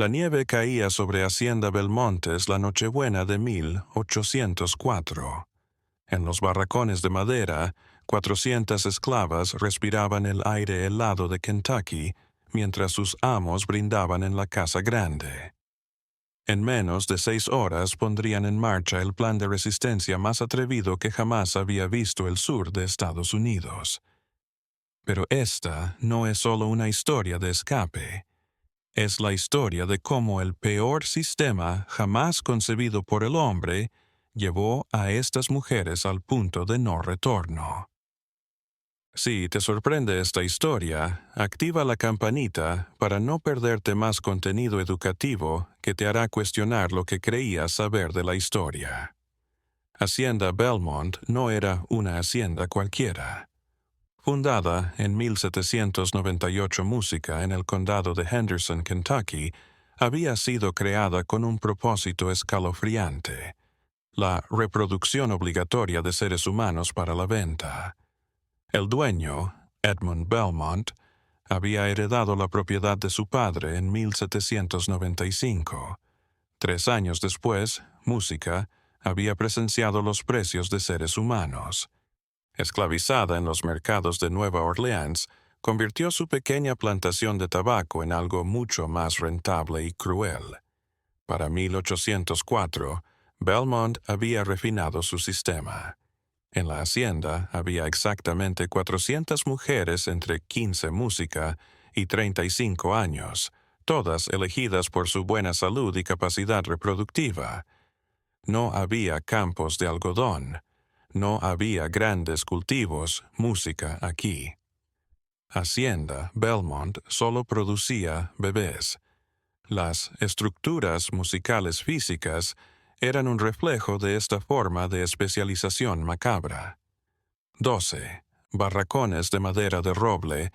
La nieve caía sobre Hacienda Belmontes la Nochebuena de 1804. En los barracones de madera, 400 esclavas respiraban el aire helado de Kentucky, mientras sus amos brindaban en la casa grande. En menos de 6 horas pondrían en marcha el plan de resistencia más atrevido que jamás había visto el sur de Estados Unidos. Pero esta no es solo una historia de escape. Es la historia de cómo el peor sistema jamás concebido por el hombre llevó a estas mujeres al punto de no retorno. Si te sorprende esta historia, activa la campanita para no perderte más contenido educativo que te hará cuestionar lo que creías saber de la historia. Hacienda Belmont no era una hacienda cualquiera. Fundada en 1798 música en el condado de Henderson, Kentucky, había sido creada con un propósito escalofriante: la reproducción obligatoria de seres humanos para la venta. El dueño, Edmund Belmont, había heredado la propiedad de su padre en 1795. 3 años después, Música había presenciado los precios de seres humanos. Esclavizada en los mercados de Nueva Orleans, convirtió su pequeña plantación de tabaco en algo mucho más rentable y cruel. Para 1804, Belmont había refinado su sistema. En la hacienda había exactamente 400 mujeres entre 15 música y 35 años, todas elegidas por su buena salud y capacidad reproductiva. No había campos de algodón. No había grandes cultivos, música aquí. Hacienda Belmont solo producía bebés. Las estructuras musicales físicas eran un reflejo de esta forma de especialización macabra. 12 barracones de madera de roble,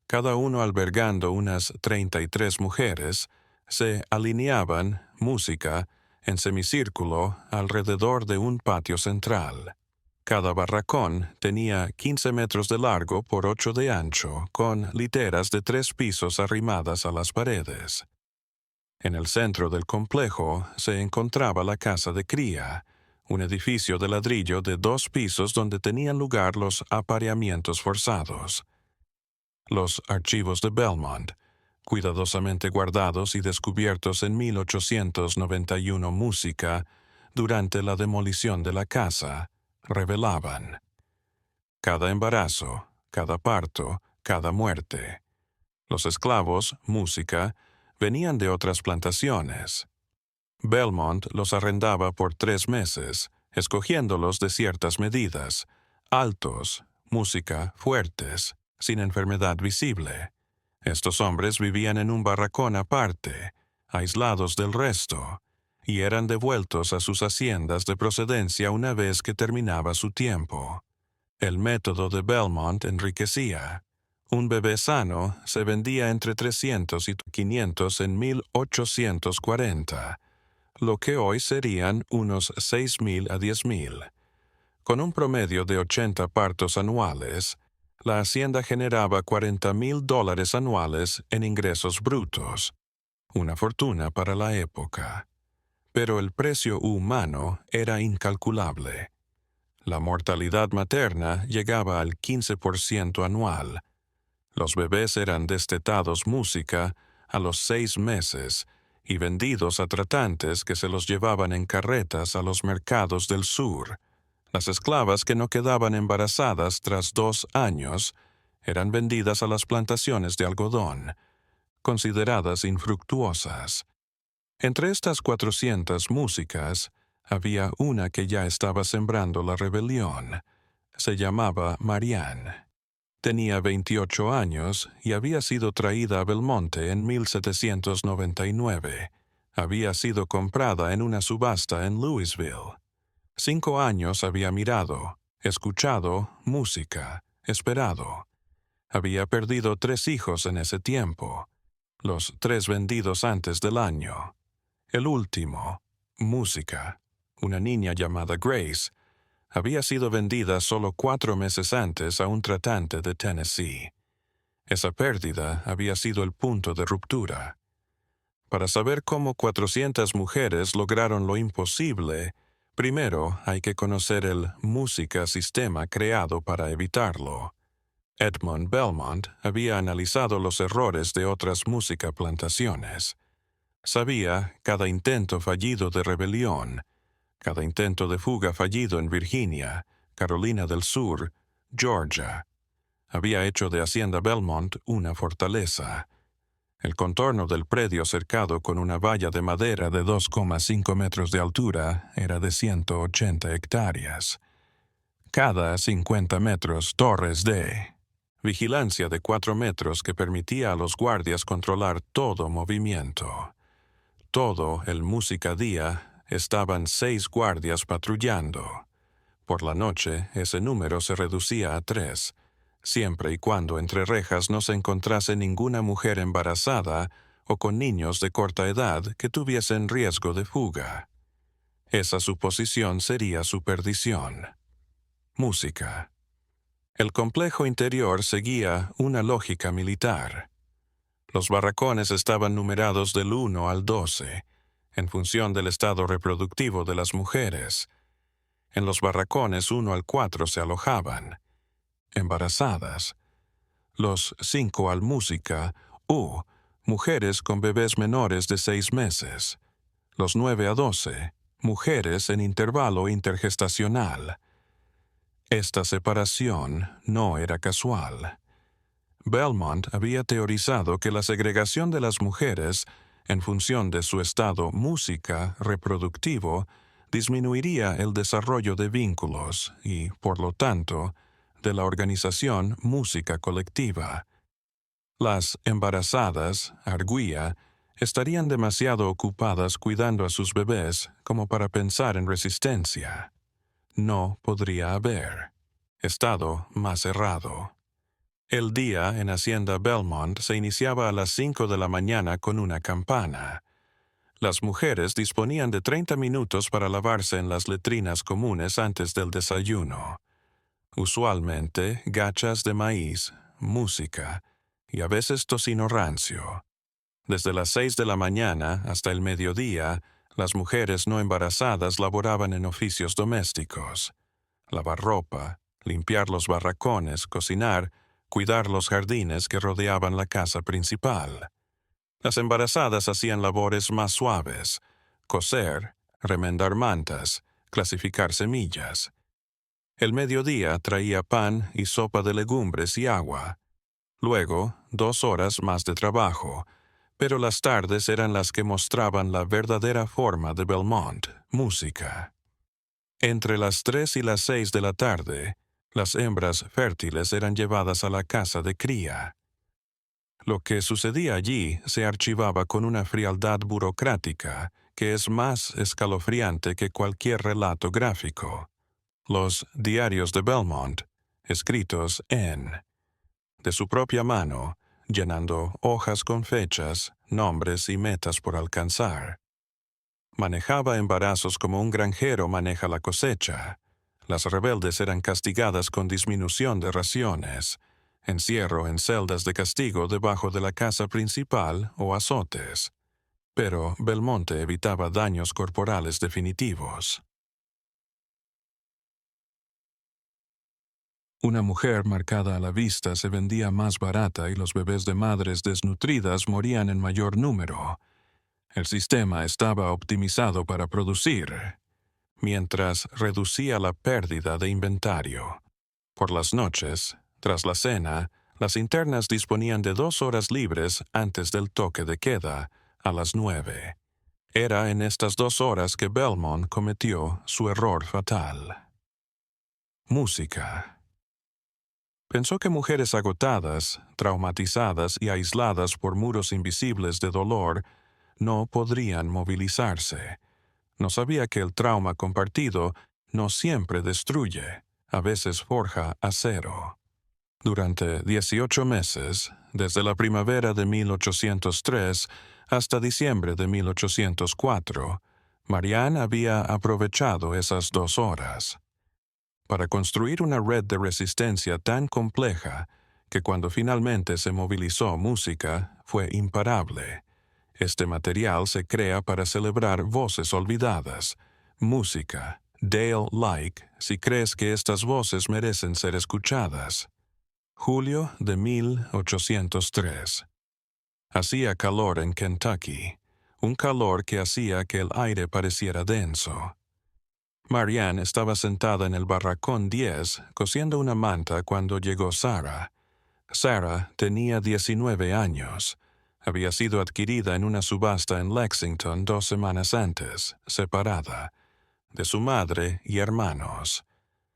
cada uno albergando unas 33 mujeres, se alineaban, música, en semicírculo alrededor de un patio central. Cada barracón tenía 15 metros de largo por 8 de ancho, con literas de 3 pisos arrimadas a las paredes. En el centro del complejo se encontraba la casa de cría, un edificio de ladrillo de 2 pisos donde tenían lugar los apareamientos forzados. Los archivos de Belmont, cuidadosamente guardados y descubiertos en 1891 música, durante la demolición de la casa, revelaban: cada embarazo, cada parto, cada muerte. Los esclavos, música, venían de otras plantaciones. Belmont los arrendaba por 3 meses, escogiéndolos de ciertas medidas: altos, música, fuertes, sin enfermedad visible. Estos hombres vivían en un barracón aparte, aislados del resto, y eran devueltos a sus haciendas de procedencia una vez que terminaba su tiempo. El método de Belmont enriquecía. Un bebé sano se vendía entre 300 y 500 en 1840, lo que hoy serían unos 6,000 a 10,000. Con un promedio de 80 partos anuales, la hacienda generaba $40,000 anuales en ingresos brutos, una fortuna para la época. Pero el precio humano era incalculable. La mortalidad materna llegaba al 15% anual. Los bebés eran destetados música a los 6 meses y vendidos a tratantes que se los llevaban en carretas a los mercados del sur. Las esclavas que no quedaban embarazadas tras 2 años eran vendidas a las plantaciones de algodón, consideradas infructuosas. Entre estas 400 músicas, había una que ya estaba sembrando la rebelión. Se llamaba Marianne. Tenía 28 años y había sido traída a Belmonte en 1799. Había sido comprada en una subasta en Louisville. 5 años había mirado, escuchado música, esperado. Había perdido 3 hijos en ese tiempo, los 3 vendidos antes del año. El último, música, una niña llamada Grace, había sido vendida solo 4 meses antes a un tratante de Tennessee. Esa pérdida había sido el punto de ruptura. Para saber cómo 400 mujeres lograron lo imposible, primero hay que conocer el música sistema creado para evitarlo. Edmund Belmont había analizado los errores de otras música plantaciones. Sabía cada intento fallido de rebelión, cada intento de fuga fallido en Virginia, Carolina del Sur, Georgia. Había hecho de Hacienda Belmont una fortaleza. El contorno del predio cercado con una valla de madera de 2,5 metros de altura era de 180 hectáreas. Cada 50 metros torres de vigilancia de 4 metros que permitía a los guardias controlar todo movimiento. Todo el música día estaban 6 guardias patrullando. Por la noche ese número se reducía a 3, siempre y cuando entre rejas no se encontrase ninguna mujer embarazada o con niños de corta edad que tuviesen riesgo de fuga. Esa suposición sería su perdición. Música. El complejo interior seguía una lógica militar. Los barracones estaban numerados del 1 al 12, en función del estado reproductivo de las mujeres. En los barracones 1 al 4 se alojaban embarazadas, los 5 al música o mujeres con bebés menores de 6 meses, los 9 a 12, mujeres en intervalo intergestacional. Esta separación no era casual. Belmont había teorizado que la segregación de las mujeres, en función de su estado música reproductivo, disminuiría el desarrollo de vínculos y, por lo tanto, de la organización música colectiva. Las embarazadas, arguía, estarían demasiado ocupadas cuidando a sus bebés como para pensar en resistencia. No podría haber estado más errado. El día en Hacienda Belmont se iniciaba a las 5 de la mañana con una campana. Las mujeres disponían de 30 minutos para lavarse en las letrinas comunes antes del desayuno. Usualmente gachas de maíz, música y a veces tocino rancio. Desde las 6 de la mañana hasta el mediodía, las mujeres no embarazadas laboraban en oficios domésticos: lavar ropa, limpiar los barracones, cocinar, cuidar los jardines que rodeaban la casa principal. Las embarazadas hacían labores más suaves: coser, remendar mantas, clasificar semillas. El mediodía traía pan y sopa de legumbres y agua. Luego, 2 horas más de trabajo, pero las tardes eran las que mostraban la verdadera forma de Belmont, música. Entre las 3 y las 6 de la tarde, las hembras fértiles eran llevadas a la casa de cría. Lo que sucedía allí se archivaba con una frialdad burocrática que es más escalofriante que cualquier relato gráfico. Los diarios de Belmont, escritos de su propia mano, llenando hojas con fechas, nombres y metas por alcanzar. Manejaba embarazos como un granjero maneja la cosecha. Las rebeldes eran castigadas con disminución de raciones, encierro en celdas de castigo debajo de la casa principal o azotes. Pero Belmonte evitaba daños corporales definitivos. Una mujer marcada a la vista se vendía más barata y los bebés de madres desnutridas morían en mayor número. El sistema estaba optimizado para producir, mientras reducía la pérdida de inventario. Por las noches, tras la cena, las internas disponían de 2 horas libres antes del toque de queda, a las 9. Era en estas 2 horas que Belmont cometió su error fatal. Música. Pensó que mujeres agotadas, traumatizadas y aisladas por muros invisibles de dolor no podrían movilizarse. No sabía que el trauma compartido no siempre destruye, a veces forja acero. Durante 18 meses, desde la primavera de 1803 hasta diciembre de 1804, Marianne había aprovechado esas 2 horas para construir una red de resistencia tan compleja que cuando finalmente se movilizó música fue imparable. Este material se crea para celebrar voces olvidadas, música. Dale-like si crees que estas voces merecen ser escuchadas. Julio de 1803. Hacía calor en Kentucky, un calor que hacía que el aire pareciera denso. Marianne estaba sentada en el barracón 10 cosiendo una manta cuando llegó Sarah. Sarah tenía 19 años. Había sido adquirida en una subasta en Lexington 2 semanas antes, separada, de su madre y hermanos.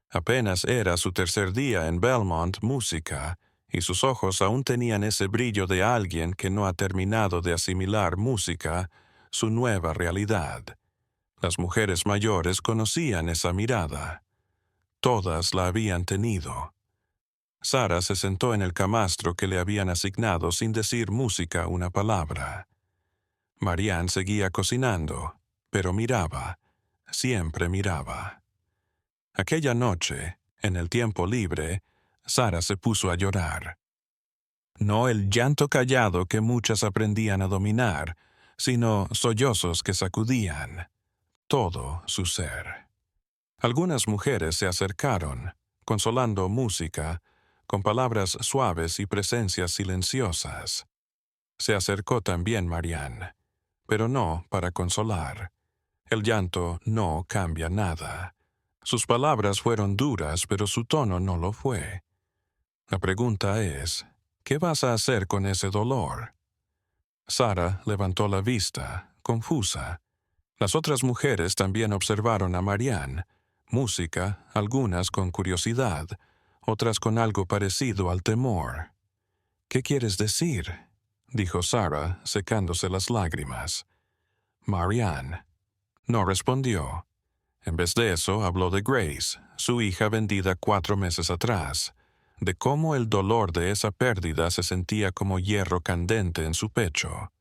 Apenas era su tercer día en Belmont Música, y sus ojos aún tenían ese brillo de alguien que no ha terminado de asimilar música, su nueva realidad. Las mujeres mayores conocían esa mirada. Todas la habían tenido. Sarah se sentó en el camastro que le habían asignado sin decir música una palabra. Marianne seguía cocinando, pero miraba, siempre miraba. Aquella noche, en el tiempo libre, Sarah se puso a llorar. No el llanto callado que muchas aprendían a dominar, sino sollozos que sacudían todo su ser. Algunas mujeres se acercaron, consolando música, con palabras suaves y presencias silenciosas. Se acercó también Marianne, pero no para consolar. El llanto no cambia nada. Sus palabras fueron duras, pero su tono no lo fue. La pregunta es, ¿qué vas a hacer con ese dolor? Sarah levantó la vista, confusa. Las otras mujeres también observaron a Marianne. Música, algunas con curiosidad, otras con algo parecido al temor. ¿Qué quieres decir?, dijo Sarah, secándose las lágrimas. Marianne no respondió. En vez de eso, habló de Grace, su hija vendida 4 meses atrás, de cómo el dolor de esa pérdida se sentía como hierro candente en su pecho.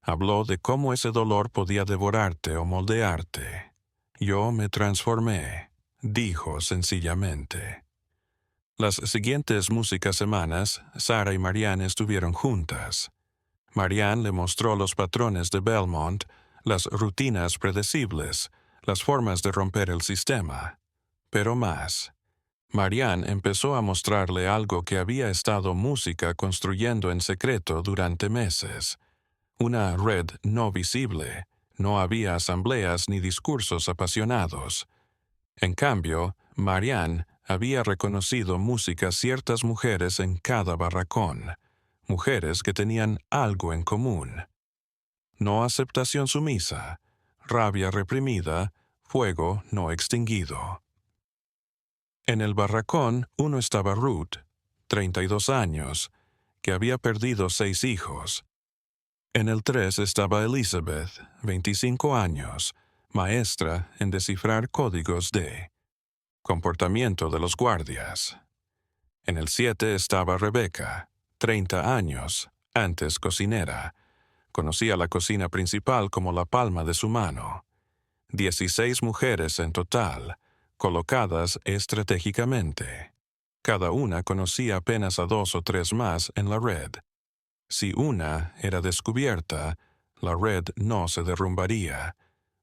Habló de cómo ese dolor podía devorarte o moldearte. Yo me transformé, dijo sencillamente. Las siguientes músicas semanas, Sarah y Marianne estuvieron juntas. Marianne le mostró los patrones de Belmont, las rutinas predecibles, las formas de romper el sistema. Pero más. Marianne empezó a mostrarle algo que había estado música construyendo en secreto durante meses. Una red no visible. No había asambleas ni discursos apasionados. En cambio, Marianne había reconocido música ciertas mujeres en cada barracón, mujeres que tenían algo en común. No aceptación sumisa, rabia reprimida, fuego no extinguido. En el barracón uno estaba Ruth, 32 años, que había perdido 6 hijos. En el 3 estaba Elizabeth, 25 años, maestra en descifrar códigos de comportamiento de los guardias. En el 7 estaba Rebecca, 30 años, antes cocinera. Conocía la cocina principal como la palma de su mano. 16 mujeres en total, colocadas estratégicamente. Cada una conocía apenas a 2 o 3 más en la red. Si una era descubierta, la red no se derrumbaría.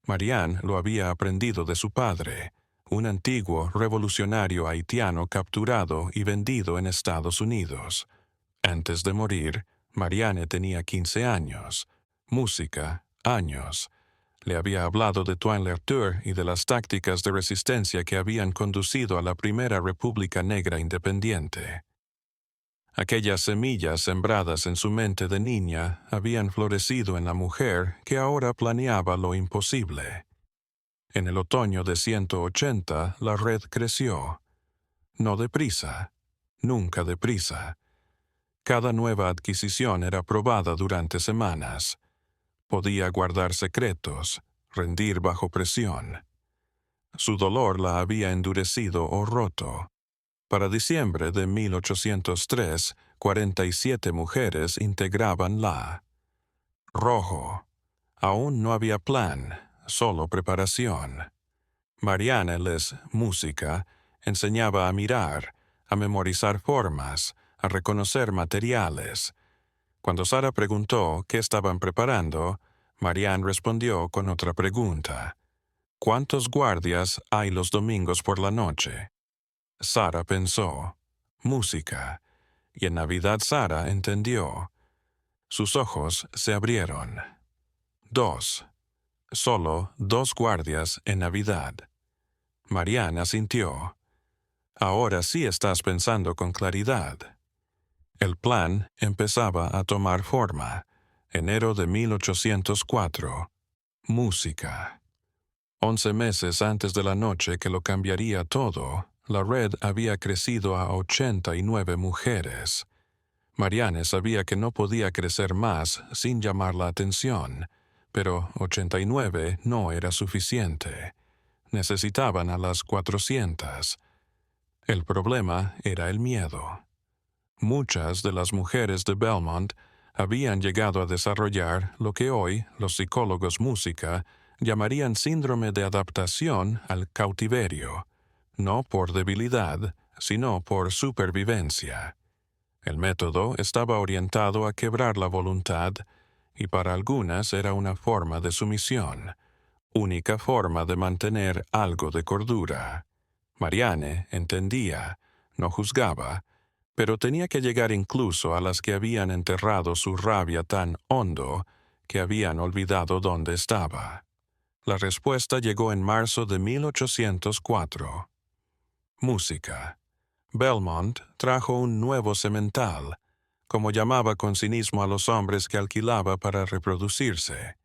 Marianne lo había aprendido de su padre, un antiguo revolucionario haitiano capturado y vendido en Estados Unidos. Antes de morir, Marianne tenía 15 años. Música, años. Le había hablado de Toine Lerture y de las tácticas de resistencia que habían conducido a la primera República Negra independiente. Aquellas semillas sembradas en su mente de niña habían florecido en la mujer que ahora planeaba lo imposible. En el otoño de 180, la red creció. No deprisa, nunca deprisa. Cada nueva adquisición era probada durante semanas. Podía guardar secretos, rendir bajo presión. Su dolor la había endurecido o roto. Para diciembre de 1803, 47 mujeres integraban la Rojo. Aún no había plan, solo preparación. Marianne les música, enseñaba a mirar, a memorizar formas, a reconocer materiales. Cuando Sarah preguntó qué estaban preparando, Marianne respondió con otra pregunta. ¿Cuántos guardias hay los domingos por la noche? Sara pensó. Música. Y en Navidad Sara entendió. Sus ojos se abrieron. 2. Solo 2 guardias en Navidad. Marianne asintió. Ahora sí estás pensando con claridad. El plan empezaba a tomar forma. Enero de 1804. Música. 11 meses antes de la noche que lo cambiaría todo, la red había crecido a 89 mujeres. Marianne sabía que no podía crecer más sin llamar la atención, pero 89 no era suficiente. Necesitaban a las 400. El problema era el miedo. Muchas de las mujeres de Belmont habían llegado a desarrollar lo que hoy los psicólogos música llamarían síndrome de adaptación al cautiverio, no por debilidad, sino por supervivencia. El método estaba orientado a quebrar la voluntad y para algunas era una forma de sumisión, única forma de mantener algo de cordura. Marianne entendía, no juzgaba, pero tenía que llegar incluso a las que habían enterrado su rabia tan hondo que habían olvidado dónde estaba. La respuesta llegó en marzo de 1804. Música. Belmont trajo un nuevo semental, como llamaba con cinismo a los hombres que alquilaba para reproducirse.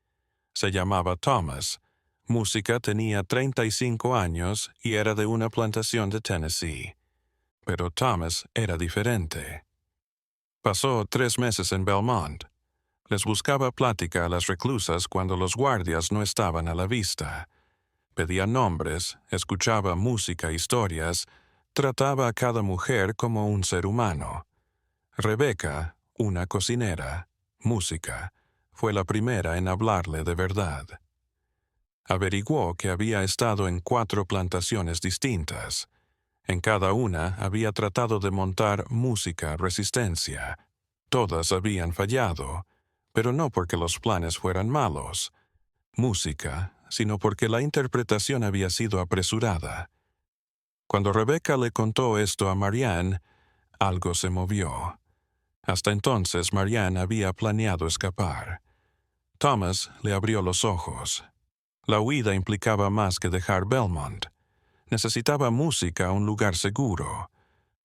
Se llamaba Thomas. Música tenía 35 años y era de una plantación de Tennessee. Pero Thomas era diferente. Pasó 3 meses en Belmont. Les buscaba plática a las reclusas cuando los guardias no estaban a la vista. Pedía nombres, escuchaba música, historias, trataba a cada mujer como un ser humano. Rebecca, una cocinera, música, fue la primera en hablarle de verdad. Averiguó que había estado en 4 plantaciones distintas. En cada una había tratado de montar música resistencia. Todas habían fallado, pero no porque los planes fueran malos. Música, sino porque la interpretación había sido apresurada. Cuando Rebecca le contó esto a Marianne, algo se movió. Hasta entonces Marianne había planeado escapar. Thomas le abrió los ojos. La huida implicaba más que dejar Belmont. Necesitaba música, un lugar seguro.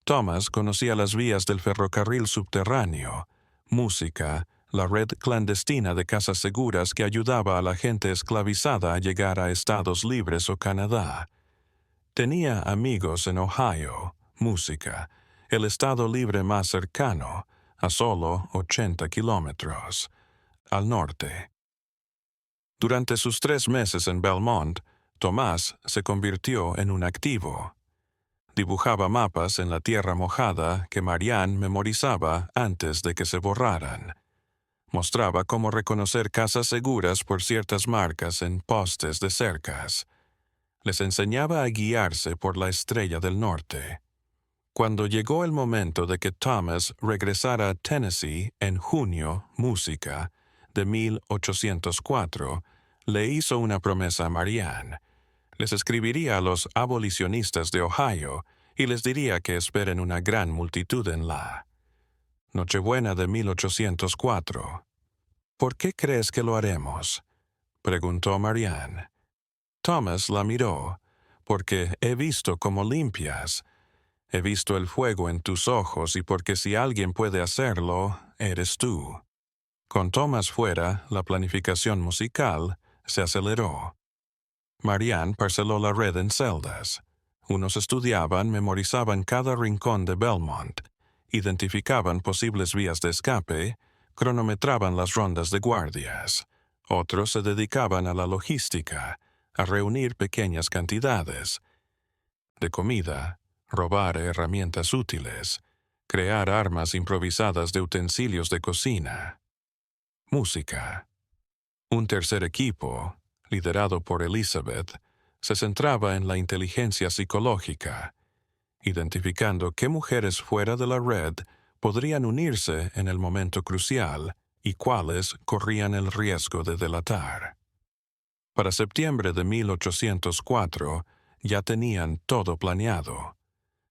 Thomas conocía las vías del ferrocarril subterráneo, música, la red clandestina de casas seguras que ayudaba a la gente esclavizada a llegar a Estados Libres o Canadá. Tenía amigos en Ohio, música, el estado libre más cercano, a solo 80 kilómetros, al norte. Durante sus 3 meses en Belmont, Tomás se convirtió en un activo. Dibujaba mapas en la tierra mojada que Marianne memorizaba antes de que se borraran. Mostraba cómo reconocer casas seguras por ciertas marcas en postes de cercas. Les enseñaba a guiarse por la estrella del norte. Cuando llegó el momento de que Thomas regresara a Tennessee en junio, música, de 1804, le hizo una promesa a Marianne. Les escribiría a los abolicionistas de Ohio y les diría que esperen una gran multitud en la Nochebuena de 1804. ¿Por qué crees que lo haremos?, preguntó Marianne. Thomas la miró. Porque he visto cómo limpias. He visto el fuego en tus ojos y porque si alguien puede hacerlo, eres tú. Con Thomas fuera, la planificación musical se aceleró. Marianne parceló la red en celdas. Unos estudiaban, memorizaban cada rincón de Belmont, identificaban posibles vías de escape, cronometraban las rondas de guardias. Otros se dedicaban a la logística, a reunir pequeñas cantidades de comida, robar herramientas útiles, crear armas improvisadas de utensilios de cocina. Música. Un tercer equipo, liderado por Elizabeth, se centraba en la inteligencia psicológica, identificando qué mujeres fuera de la red podrían unirse en el momento crucial y cuáles corrían el riesgo de delatar. Para septiembre de 1804 ya tenían todo planeado.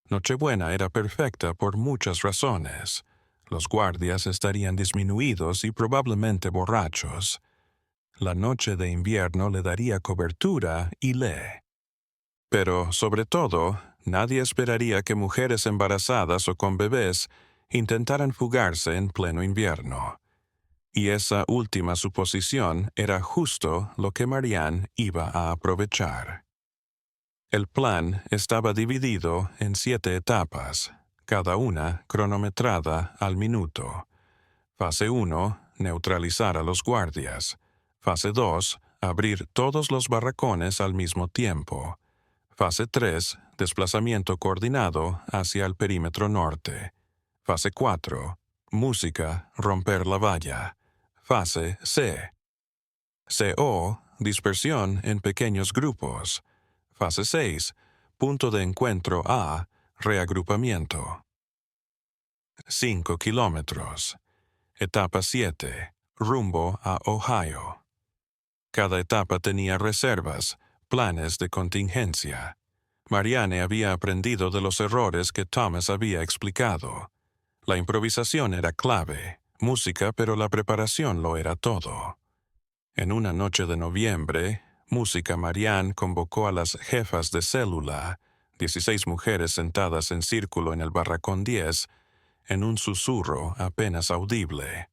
Nochebuena era perfecta por muchas razones. Los guardias estarían disminuidos y probablemente borrachos. La noche de invierno le daría cobertura y Pero, sobre todo, nadie esperaría que mujeres embarazadas o con bebés intentaran fugarse en pleno invierno. Y esa última suposición era justo lo que Marianne iba a aprovechar. El plan estaba dividido en 7 etapas, cada una cronometrada al minuto. Fase 1, neutralizar a los guardias. Fase 2, abrir todos los barracones al mismo tiempo. Fase 3, desplazamiento coordinado hacia el perímetro norte. Fase 4, música, romper la valla. Fase C. CO, dispersión en pequeños grupos. Fase 6, punto de encuentro A, reagrupamiento. 5 kilómetros. Etapa 7, rumbo a Ohio. Cada etapa tenía reservas, planes de contingencia. Marianne había aprendido de los errores que Thomas había explicado. La improvisación era clave, música, pero la preparación lo era todo. En una noche de noviembre, Marianne convocó a las jefas de célula, 16 mujeres sentadas en círculo en el barracón 10, en un susurro apenas audible.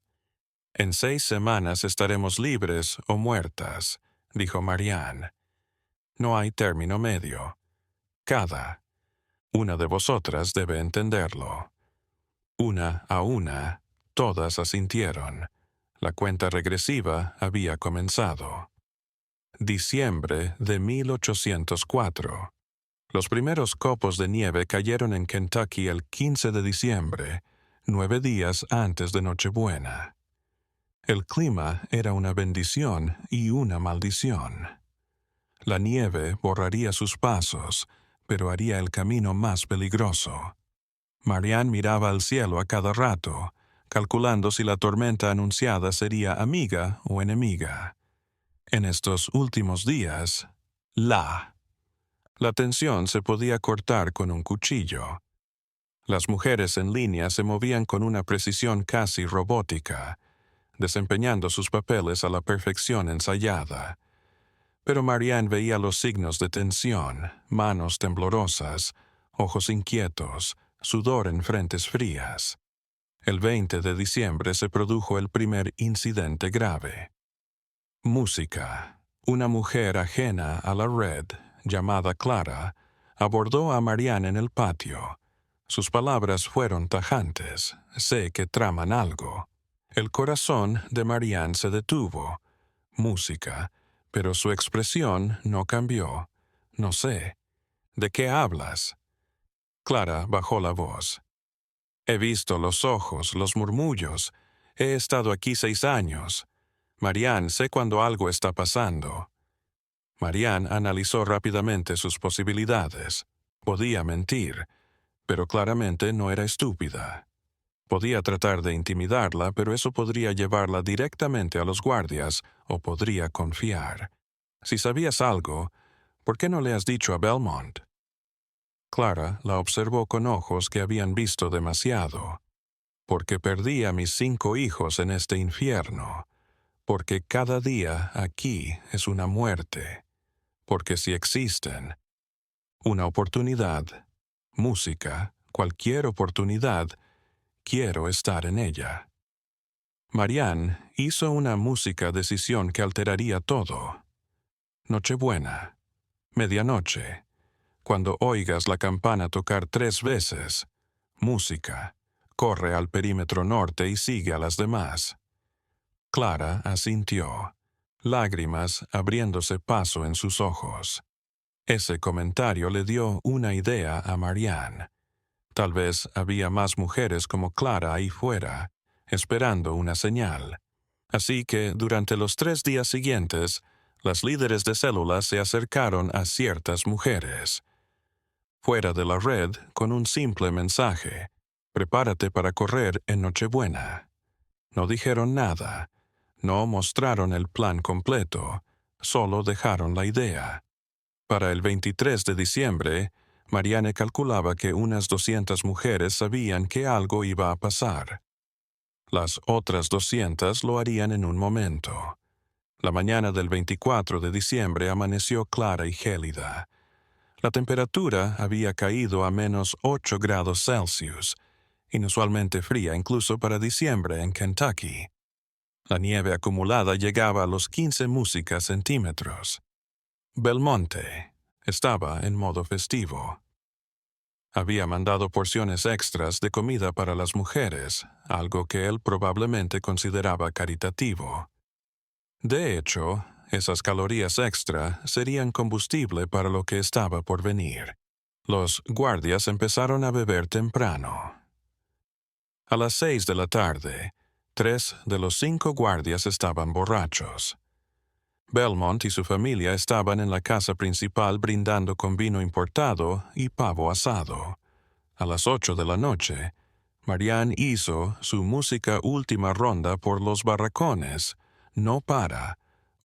«En 6 semanas estaremos libres o muertas», dijo Marianne. «No hay término medio. Una de vosotras debe entenderlo». Una a una, todas asintieron. La cuenta regresiva había comenzado. Diciembre de 1804. Los primeros copos de nieve cayeron en Kentucky el 15 de diciembre, 9 días antes de Nochebuena. El clima era una bendición y una maldición. La nieve borraría sus pasos, pero haría el camino más peligroso. Marianne miraba al cielo a cada rato, calculando si la tormenta anunciada sería amiga o enemiga. En estos últimos días, la tensión se podía cortar con un cuchillo. Las mujeres en línea se movían con una precisión casi robótica, desempeñando sus papeles a la perfección ensayada. Pero Marianne veía los signos de tensión, manos temblorosas, ojos inquietos, sudor en frentes frías. El 20 de diciembre se produjo el primer incidente grave. Música. Una mujer ajena a la red, llamada Clara, abordó a Marianne en el patio. Sus palabras fueron tajantes. «Sé que traman algo». El corazón de Marianne se detuvo. Música. Pero su expresión no cambió. «No sé. ¿De qué hablas?» Clara bajó la voz. «He visto los ojos, los murmullos. He estado aquí 6 años. Marianne, sé cuando algo está pasando». Marianne analizó rápidamente sus posibilidades. Podía mentir, pero claramente no era estúpida. Podía tratar de intimidarla, pero eso podría llevarla directamente a los guardias, o podría confiar. «Si sabías algo, ¿por qué no le has dicho a Belmont?» Clara la observó con ojos que habían visto demasiado. «Porque perdí a mis 5 hijos en este infierno. Porque cada día aquí es una muerte. Porque si existen una oportunidad, música, cualquier oportunidad, quiero estar en ella». Marianne hizo una música decisión que alteraría todo. Nochebuena. Medianoche. Cuando oigas la campana tocar 3 veces. Música. Corre al perímetro norte y sigue a las demás. Clara asintió, lágrimas abriéndose paso en sus ojos. Ese comentario le dio una idea a Marianne. Tal vez había más mujeres como Clara ahí fuera, esperando una señal. Así que, durante los 3 días siguientes, las líderes de células se acercaron a ciertas mujeres. Fuera de la red, con un simple mensaje: «Prepárate para correr en Nochebuena». No dijeron nada, no mostraron el plan completo, solo dejaron la idea. Para el 23 de diciembre, Marianne calculaba que unas 200 mujeres sabían que algo iba a pasar. Las otras 200 lo harían en un momento. La mañana del 24 de diciembre amaneció clara y gélida. La temperatura había caído a -8 grados Celsius, inusualmente fría incluso para diciembre en Kentucky. La nieve acumulada llegaba a los 15 músicas centímetros. Belmonte estaba en modo festivo. Había mandado porciones extras de comida para las mujeres, algo que él probablemente consideraba caritativo. De hecho, esas calorías extra serían combustible para lo que estaba por venir. Los guardias empezaron a beber temprano. A las 6 de la tarde, 3 de los 5 guardias estaban borrachos. Belmont y su familia estaban en la casa principal brindando con vino importado y pavo asado. A las 8 de la noche, Marianne hizo su música última ronda por los barracones, no para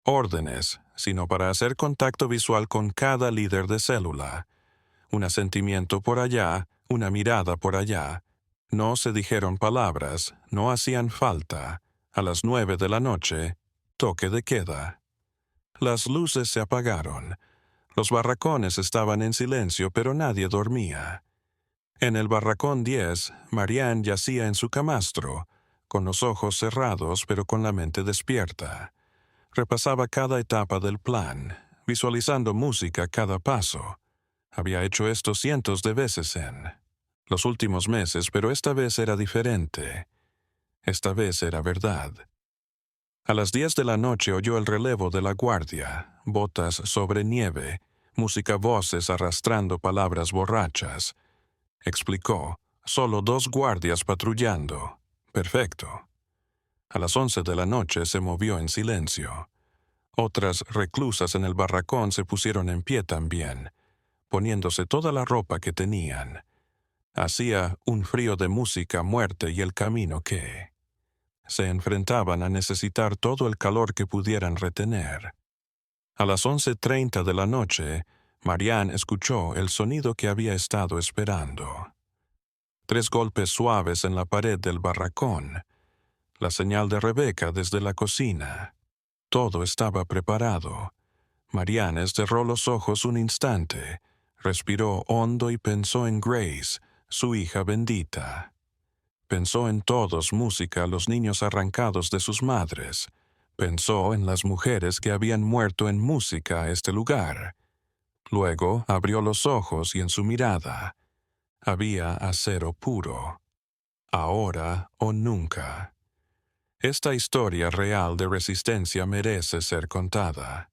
órdenes, sino para hacer contacto visual con cada líder de célula. Un asentimiento por allá, una mirada por allá. No se dijeron palabras, no hacían falta. A las 9 de la noche, toque de queda. Las luces se apagaron. Los barracones estaban en silencio, pero nadie dormía. En el barracón 10, Marianne yacía en su camastro, con los ojos cerrados pero con la mente despierta. Repasaba cada etapa del plan, visualizando música cada paso. Había hecho esto cientos de veces en los últimos meses, pero esta vez era diferente. Esta vez era verdad. A las 10 de la noche oyó el relevo de la guardia, botas sobre nieve, música voces arrastrando palabras borrachas. Explicó, solo 2 guardias patrullando. Perfecto. A las 11 de la noche se movió en silencio. Otras reclusas en el barracón se pusieron en pie también, poniéndose toda la ropa que tenían. Hacía un frío de música, muerte y el camino que se enfrentaban a necesitar todo el calor que pudieran retener. A las 11:30 de la noche, Marianne escuchó el sonido que había estado esperando. 3 golpes suaves en la pared del barracón. La señal de Rebecca desde la cocina. Todo estaba preparado. Marianne cerró los ojos un instante, respiró hondo y pensó en Grace, su hija bendita. Pensó en todos música, los niños arrancados de sus madres. Pensó en las mujeres que habían muerto en música a este lugar. Luego abrió los ojos y en su mirada había acero puro. Ahora o nunca. Esta historia real de resistencia merece ser contada.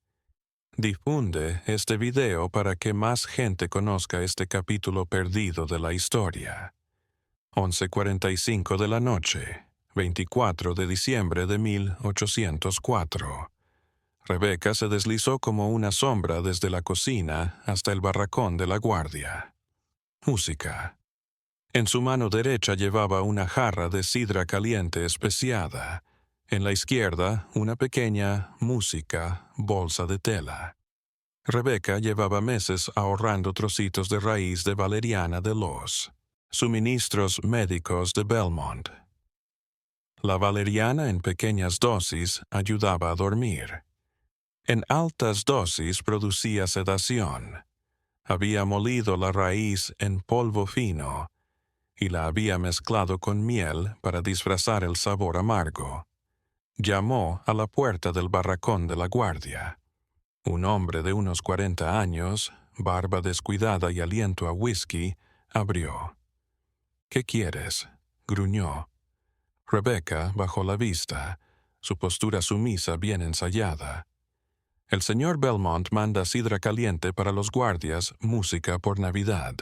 Difunde este video para que más gente conozca este capítulo perdido de la historia. 11:45 de la noche, 24 de diciembre de 1804. Rebecca se deslizó como una sombra desde la cocina hasta el barracón de la guardia. Música. En su mano derecha llevaba una jarra de sidra caliente especiada. En la izquierda, una pequeña música bolsa de tela. Rebecca llevaba meses ahorrando trocitos de raíz de valeriana de los suministros médicos de Belmont. La valeriana en pequeñas dosis ayudaba a dormir. En altas dosis producía sedación. Había molido la raíz en polvo fino y la había mezclado con miel para disfrazar el sabor amargo. Llamó a la puerta del barracón de la guardia. Un hombre de unos 40 años, barba descuidada y aliento a whisky, abrió. «¿Qué quieres?», gruñó. Rebecca bajó la vista, su postura sumisa bien ensayada. «El señor Belmont manda sidra caliente para los guardias, música por Navidad».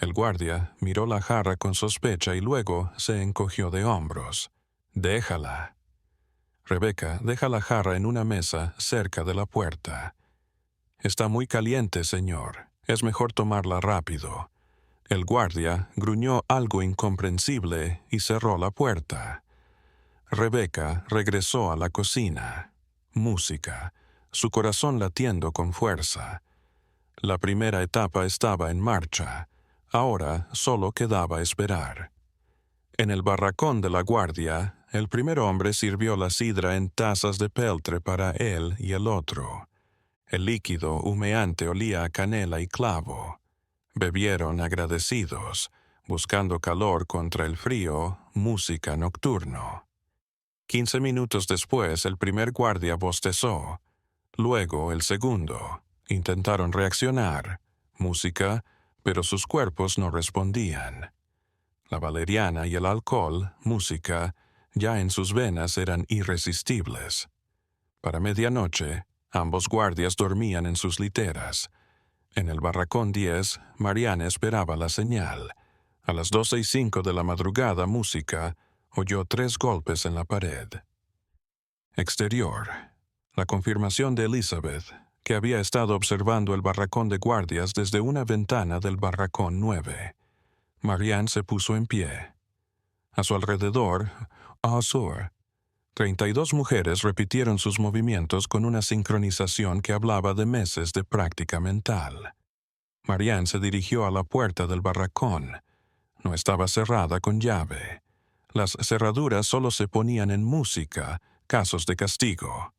El guardia miró la jarra con sospecha y luego se encogió de hombros. «Déjala». Rebecca deja la jarra en una mesa cerca de la puerta. «Está muy caliente, señor. Es mejor tomarla rápido». El guardia gruñó algo incomprensible y cerró la puerta. Rebeca regresó a la cocina. Música, su corazón latiendo con fuerza. La primera etapa estaba en marcha. Ahora solo quedaba esperar. En el barracón de la guardia, el primer hombre sirvió la sidra en tazas de peltre para él y el otro. El líquido humeante olía a canela y clavo. Bebieron agradecidos, buscando calor contra el frío, música nocturno. 15 minutos después, el primer guardia bostezó. Luego el segundo. Intentaron reaccionar. Música, pero sus cuerpos no respondían. La valeriana y el alcohol, música, ya en sus venas eran irresistibles. Para medianoche, ambos guardias dormían en sus literas. En el barracón 10, Marianne esperaba la señal. A las 12:05 de la madrugada, música, oyó 3 golpes en la pared. Exterior. La confirmación de Elizabeth, que había estado observando el barracón de guardias desde una ventana del barracón 9. Marianne se puso en pie. A su alrededor, au sur, 32 mujeres repitieron sus movimientos con una sincronización que hablaba de meses de práctica mental. Marianne se dirigió a la puerta del barracón. No estaba cerrada con llave. Las cerraduras solo se ponían en música, casos de castigo.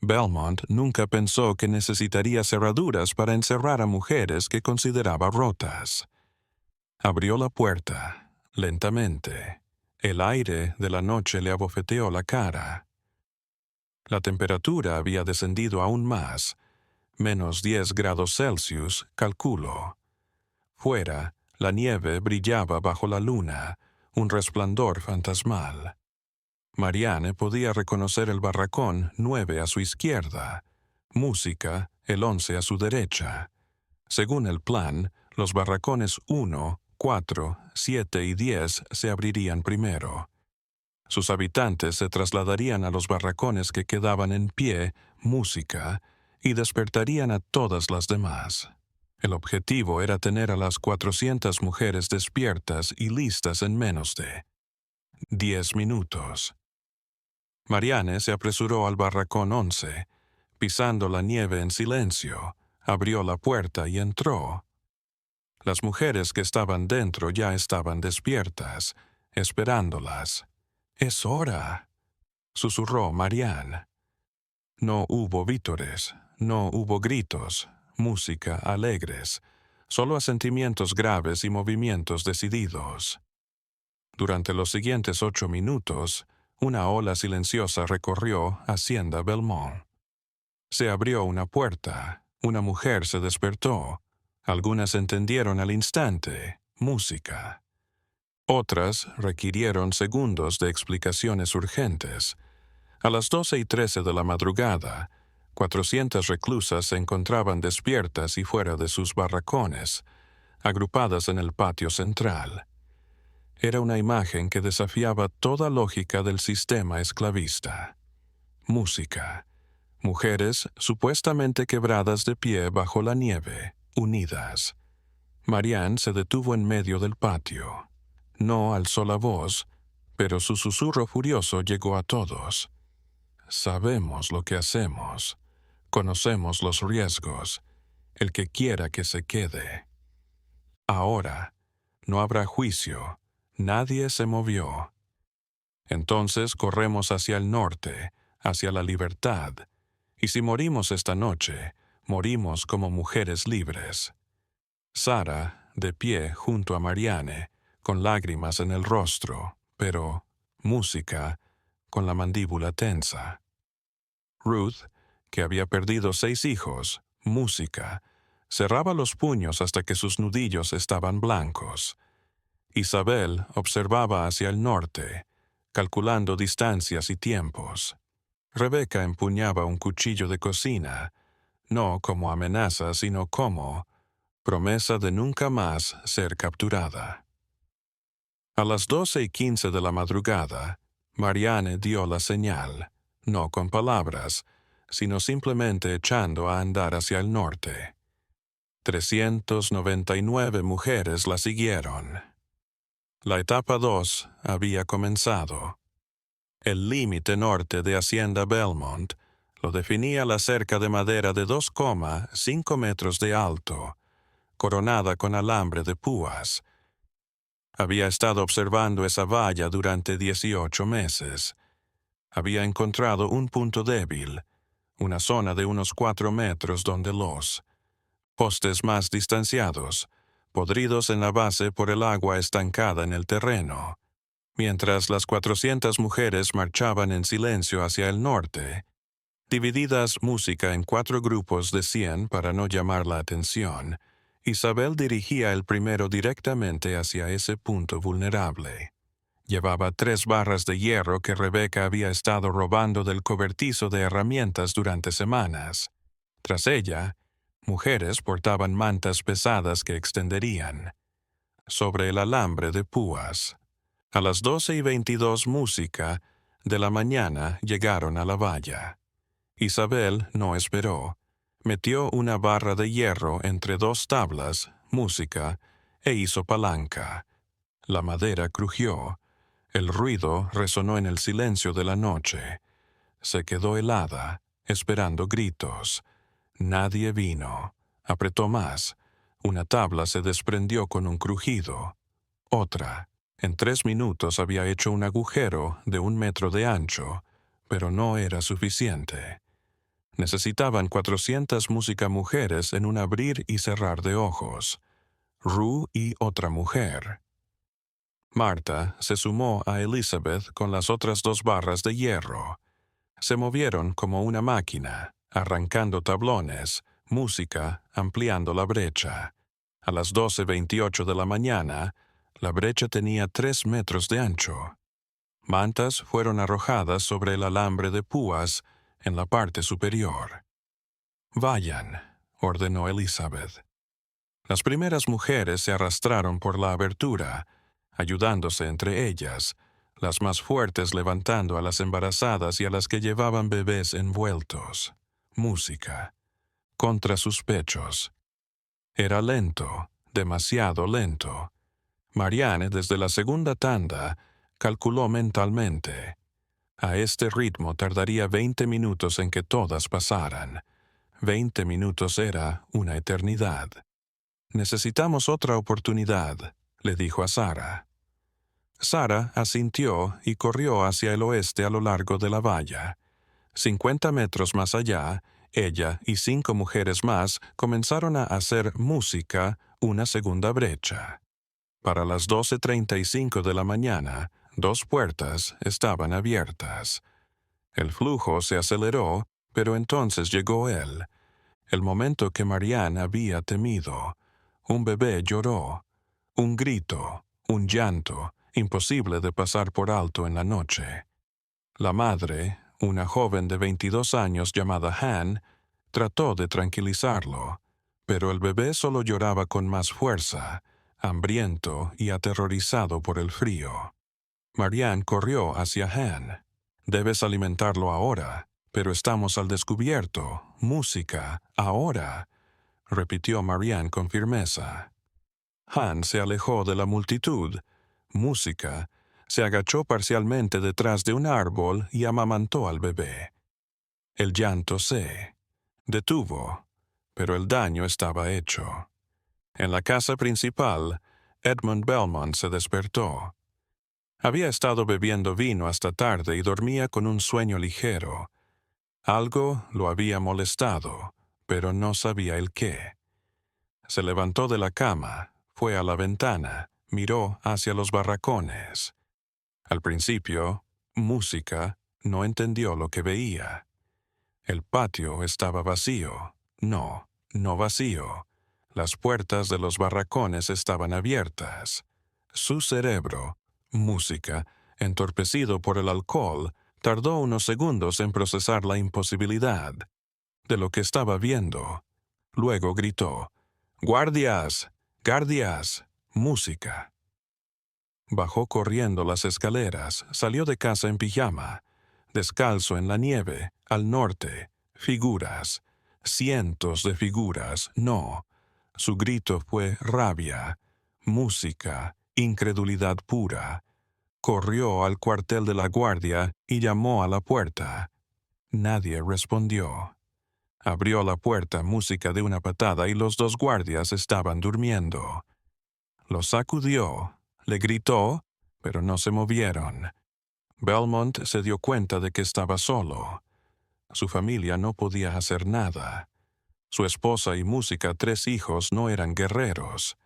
Belmont nunca pensó que necesitaría cerraduras para encerrar a mujeres que consideraba rotas. Abrió la puerta, lentamente. El aire de la noche le abofeteó la cara. La temperatura había descendido aún más. -10 °C, calculo. Fuera, la nieve brillaba bajo la luna, un resplandor fantasmal. Marianne podía reconocer el barracón 9 a su izquierda, música, el 11 a su derecha. Según el plan, los barracones 1, 4, 7 y 10 se abrirían primero. Sus habitantes se trasladarían a los barracones que quedaban en pie, música, y despertarían a todas las demás. El objetivo era tener a las 400 mujeres despiertas y listas en menos de 10 minutos. Marianne se apresuró al barracón 11, pisando la nieve en silencio, abrió la puerta y entró. Las mujeres que estaban dentro ya estaban despiertas, esperándolas. «Es hora», susurró Marianne. No hubo vítores, no hubo gritos, música alegres, solo asentimientos graves y movimientos decididos. Durante los siguientes 8 minutos, una ola silenciosa recorrió Hacienda Belmont. Se abrió una puerta, una mujer se despertó. Algunas entendieron al instante, música. Otras requirieron segundos de explicaciones urgentes. A las 12:13 de la madrugada, 400 reclusas se encontraban despiertas y fuera de sus barracones, agrupadas en el patio central. Era una imagen que desafiaba toda lógica del sistema esclavista. Música. Mujeres supuestamente quebradas de pie bajo la nieve, unidas. Marianne se detuvo en medio del patio. No alzó la voz, pero su susurro furioso llegó a todos. Sabemos lo que hacemos. Conocemos los riesgos. El que quiera que se quede. Ahora, no habrá juicio. Nadie se movió. Entonces corremos hacia el norte, hacia la libertad. Y si morimos esta noche, morimos como mujeres libres. Sara, de pie junto a Marianne, con lágrimas en el rostro, pero música, con la mandíbula tensa. Ruth, que había perdido 6 hijos, música, cerraba los puños hasta que sus nudillos estaban blancos. Isabel observaba hacia el norte, calculando distancias y tiempos. Rebeca empuñaba un cuchillo de cocina, no como amenaza, sino como promesa de nunca más ser capturada. A las 12:15 de la madrugada, Marianne dio la señal, no con palabras, sino simplemente echando a andar hacia el norte. 399 mujeres la siguieron. La etapa 2 había comenzado. El límite norte de Hacienda Belmont lo definía la cerca de madera de 2,5 metros de alto, coronada con alambre de púas. Había estado observando esa valla durante 18 meses. Había encontrado un punto débil, una zona de unos 4 metros donde los postes más distanciados, podridos en la base por el agua estancada en el terreno. Mientras las 400 mujeres marchaban en silencio hacia el norte, divididas música en 4 grupos de 100 para no llamar la atención, Isabel dirigía el primero directamente hacia ese punto vulnerable. Llevaba 3 barras de hierro que Rebeca había estado robando del cobertizo de herramientas durante semanas. Tras ella, mujeres portaban mantas pesadas que extenderían sobre el alambre de púas. A las 12:22 música de la mañana llegaron a la valla. Isabel no esperó. Metió una barra de hierro entre 2 tablas, música, e hizo palanca. La madera crujió. El ruido resonó en el silencio de la noche. Se quedó helada, esperando gritos. Nadie vino. Apretó más. Una tabla se desprendió con un crujido. Otra. En 3 minutos había hecho un agujero de 1 metro de ancho, pero no era suficiente. Necesitaban 400 mujeres en un abrir y cerrar de ojos. Rue y otra mujer. Marta se sumó a Elizabeth con las otras 2 barras de hierro. Se movieron como una máquina, arrancando tablones, música, ampliando la brecha. A las 12:28 de la mañana, la brecha tenía 3 metros de ancho. Mantas fueron arrojadas sobre el alambre de púas en la parte superior. «Vayan», ordenó Elizabeth. Las primeras mujeres se arrastraron por la abertura, ayudándose entre ellas, las más fuertes levantando a las embarazadas y a las que llevaban bebés envueltos. Música. Contra sus pechos. Era lento, demasiado lento. Marianne, desde la segunda tanda, calculó mentalmente. A este ritmo tardaría 20 minutos en que todas pasaran. 20 minutos era una eternidad. «Necesitamos otra oportunidad», le dijo a Sarah. Sarah asintió y corrió hacia el oeste a lo largo de la valla. 50 metros más allá, ella y 5 mujeres más comenzaron a hacer música una segunda brecha. Para las 12:35 de la mañana, 2 puertas estaban abiertas. El flujo se aceleró, pero entonces llegó él. El momento que Marianne había temido. Un bebé lloró. Un grito, un llanto, imposible de pasar por alto en la noche. La madre, una joven de 22 años llamada Han, trató de tranquilizarlo, pero el bebé solo lloraba con más fuerza, hambriento y aterrorizado por el frío. Marianne corrió hacia Han. «Debes alimentarlo ahora, pero estamos al descubierto. Música, ahora», repitió Marianne con firmeza. Han se alejó de la multitud. Música. Se agachó parcialmente detrás de un árbol y amamantó al bebé. El llanto se detuvo, pero el daño estaba hecho. En la casa principal, Edmund Belmont se despertó. Había estado bebiendo vino hasta tarde y dormía con un sueño ligero. Algo lo había molestado, pero no sabía el qué. Se levantó de la cama, fue a la ventana, miró hacia los barracones. Al principio, música, no entendió lo que veía. El patio estaba vacío. No vacío. Las puertas de los barracones estaban abiertas. Su cerebro, música, entorpecido por el alcohol, tardó unos segundos en procesar la imposibilidad de lo que estaba viendo. Luego gritó: «¡Guardias! ¡Guardias! ¡Música!». Bajó corriendo las escaleras, salió de casa en pijama, descalzo en la nieve, al norte. Figuras. Cientos de figuras. No. Su grito fue rabia, música, incredulidad pura. corrió al cuartel de la guardia y llamó a la puerta. Nadie respondió. Abrió la puerta Música de una patada y los dos guardias estaban durmiendo. Los sacudió, le gritó, pero no se movieron. Belmont se dio cuenta de que estaba solo. Su familia no podía hacer nada. Su esposa y Música, 3 hijos, no eran guerreros.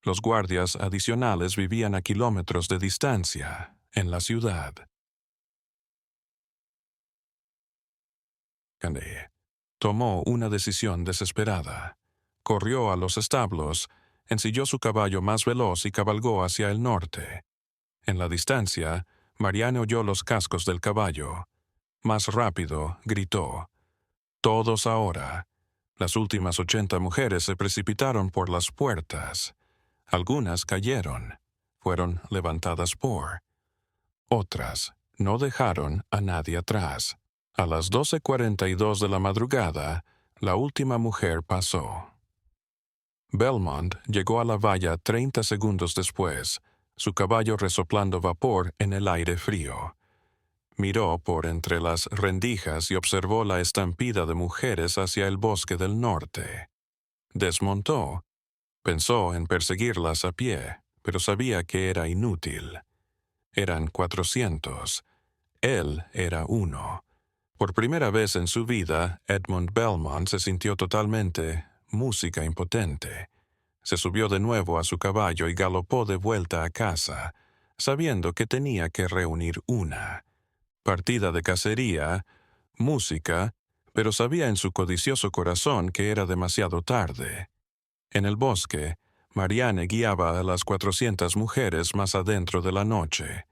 Los guardias adicionales vivían a kilómetros de distancia, en la ciudad. Kane tomó una decisión desesperada. Corrió a los establos, ensilló su caballo más veloz y cabalgó hacia el norte. En la distancia, Marianne oyó los cascos del caballo. Más rápido, gritó: «¡Todos ahora!». Las últimas 80 mujeres se precipitaron por las puertas. Algunas cayeron. Fueron levantadas por. Otras no dejaron a nadie atrás. A las 12:42 de la madrugada, la última mujer pasó. Belmont llegó a la valla 30 segundos después, su caballo resoplando vapor en el aire frío. Miró por entre las rendijas y observó la estampida de mujeres hacia el bosque del norte. Desmontó. Pensó en perseguirlas a pie, pero sabía que era inútil. Eran 400. Él era uno. Por primera vez en su vida, Edmund Belmont se sintió totalmente música impotente. Se subió de nuevo a su caballo y galopó de vuelta a casa, sabiendo que tenía que reunir una partida de cacería, música, pero sabía en su codicioso corazón que era demasiado tarde. En el bosque, Marianne guiaba a las 400 mujeres más adentro de la noche.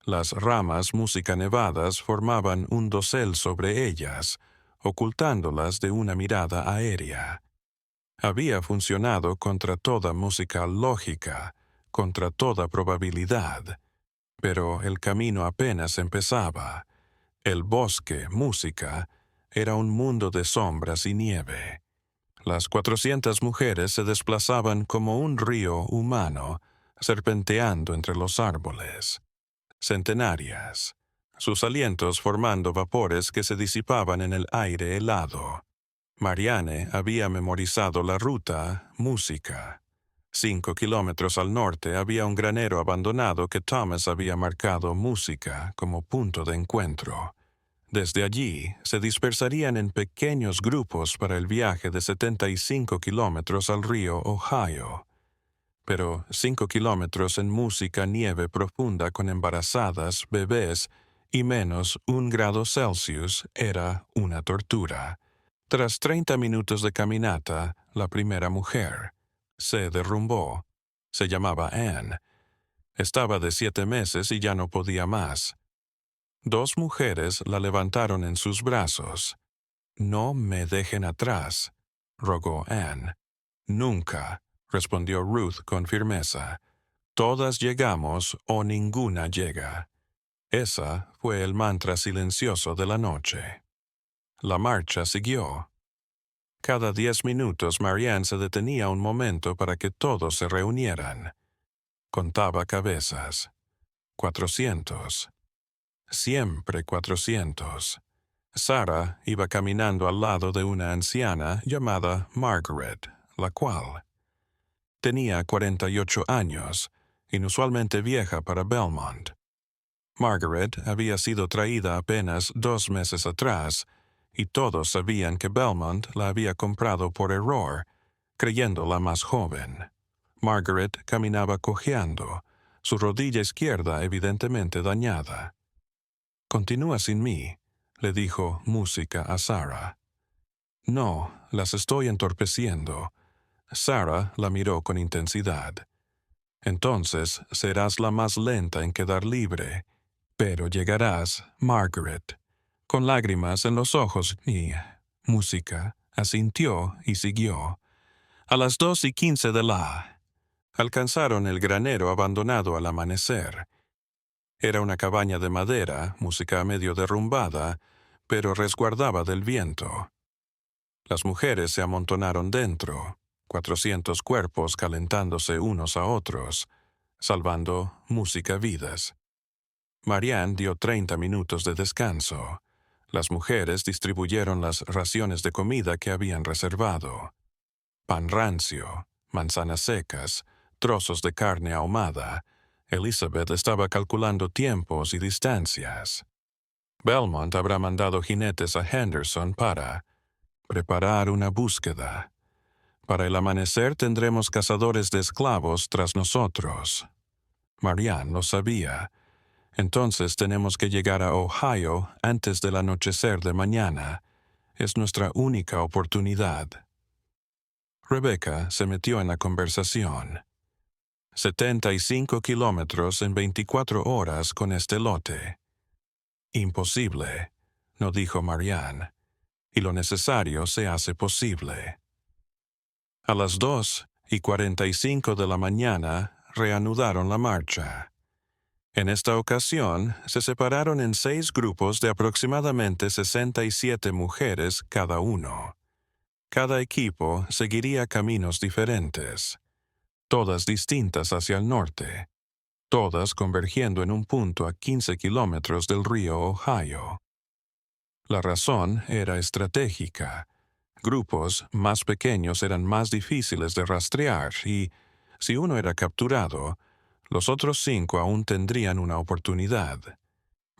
Las ramas música nevadas formaban un dosel sobre ellas, ocultándolas de una mirada aérea. Había funcionado contra toda música lógica, contra toda probabilidad. Pero el camino apenas empezaba. El bosque, música, era un mundo de sombras y nieve. Las 400 mujeres se desplazaban como un río humano, serpenteando entre los árboles. Centenarias, sus alientos formando vapores que se disipaban en el aire helado. Marianne había memorizado la ruta, música. 5 kilómetros al norte había un granero abandonado que Thomas había marcado música como punto de encuentro. Desde allí se dispersarían en pequeños grupos para el viaje de 75 kilómetros al río Ohio. Pero 5 kilómetros en música nieve profunda con embarazadas, bebés y menos 1 grado Celsius era una tortura. Tras 30 minutos de caminata, la primera mujer se derrumbó. Se llamaba Anne. Estaba de 7 meses y ya no podía más. 2 mujeres la levantaron en sus brazos. «No me dejen atrás», rogó Anne. «Nunca», respondió Ruth con firmeza. «Todas llegamos o ninguna llega». Esa fue el mantra silencioso de la noche. La marcha siguió. Cada 10 minutos Marianne se detenía un momento para que todos se reunieran. Contaba cabezas. 400. Siempre 400. Sarah iba caminando al lado de una anciana llamada Margaret, la cual tenía 48 años, inusualmente vieja para Belmont. Margaret había sido traída apenas 2 meses atrás, y todos sabían que Belmont la había comprado por error, creyéndola más joven. Margaret caminaba cojeando, su rodilla izquierda evidentemente dañada. «Continúa sin mí», le dijo Música a Sarah. «No, las estoy entorpeciendo». Sarah la miró con intensidad. «Entonces serás la más lenta en quedar libre, pero llegarás, Margaret». Con lágrimas en los ojos y Música asintió y siguió. A las 2:15 de la alcanzaron el granero abandonado al amanecer. Era una cabaña de madera, Música medio derrumbada, pero resguardaba del viento. Las mujeres se amontonaron dentro, 400 cuerpos calentándose unos a otros, salvando Música vidas. Marianne dio 30 minutos de descanso. Las mujeres distribuyeron las raciones de comida que habían reservado. Pan rancio, manzanas secas, trozos de carne ahumada. Elizabeth estaba calculando tiempos y distancias. Belmont habrá mandado jinetes a Henderson para preparar una búsqueda. Para el amanecer tendremos cazadores de esclavos tras nosotros. Marianne lo sabía. Entonces tenemos que llegar a Ohio antes del anochecer de mañana. Es nuestra única oportunidad. Rebecca se metió en la conversación. 75 kilómetros en 24 horas con este lote. Imposible, no dijo Marianne, y lo necesario se hace posible. A las 2:45 de la mañana reanudaron la marcha. En esta ocasión se separaron en 6 grupos de aproximadamente 67 mujeres cada uno. Cada equipo seguiría caminos diferentes, todas distintas hacia el norte, todas convergiendo en un punto a 15 kilómetros del río Ohio. La razón era estratégica. Grupos más pequeños eran más difíciles de rastrear y, si uno era capturado, los otros 5 aún tendrían una oportunidad.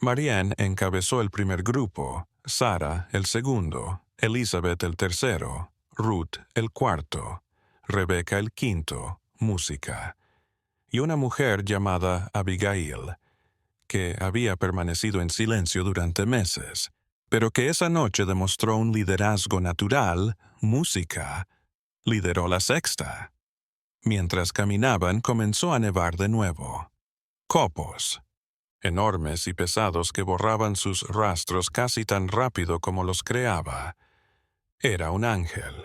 Marianne encabezó el primer grupo, Sarah el segundo, Elizabeth el tercero, Ruth el cuarto, Rebecca el quinto, música, y una mujer llamada Abigail, que había permanecido en silencio durante meses, pero que esa noche demostró un liderazgo natural, música, lideró la sexta. Mientras caminaban comenzó a nevar de nuevo. Copos, enormes y pesados que borraban sus rastros casi tan rápido como los creaba. Era un ángel.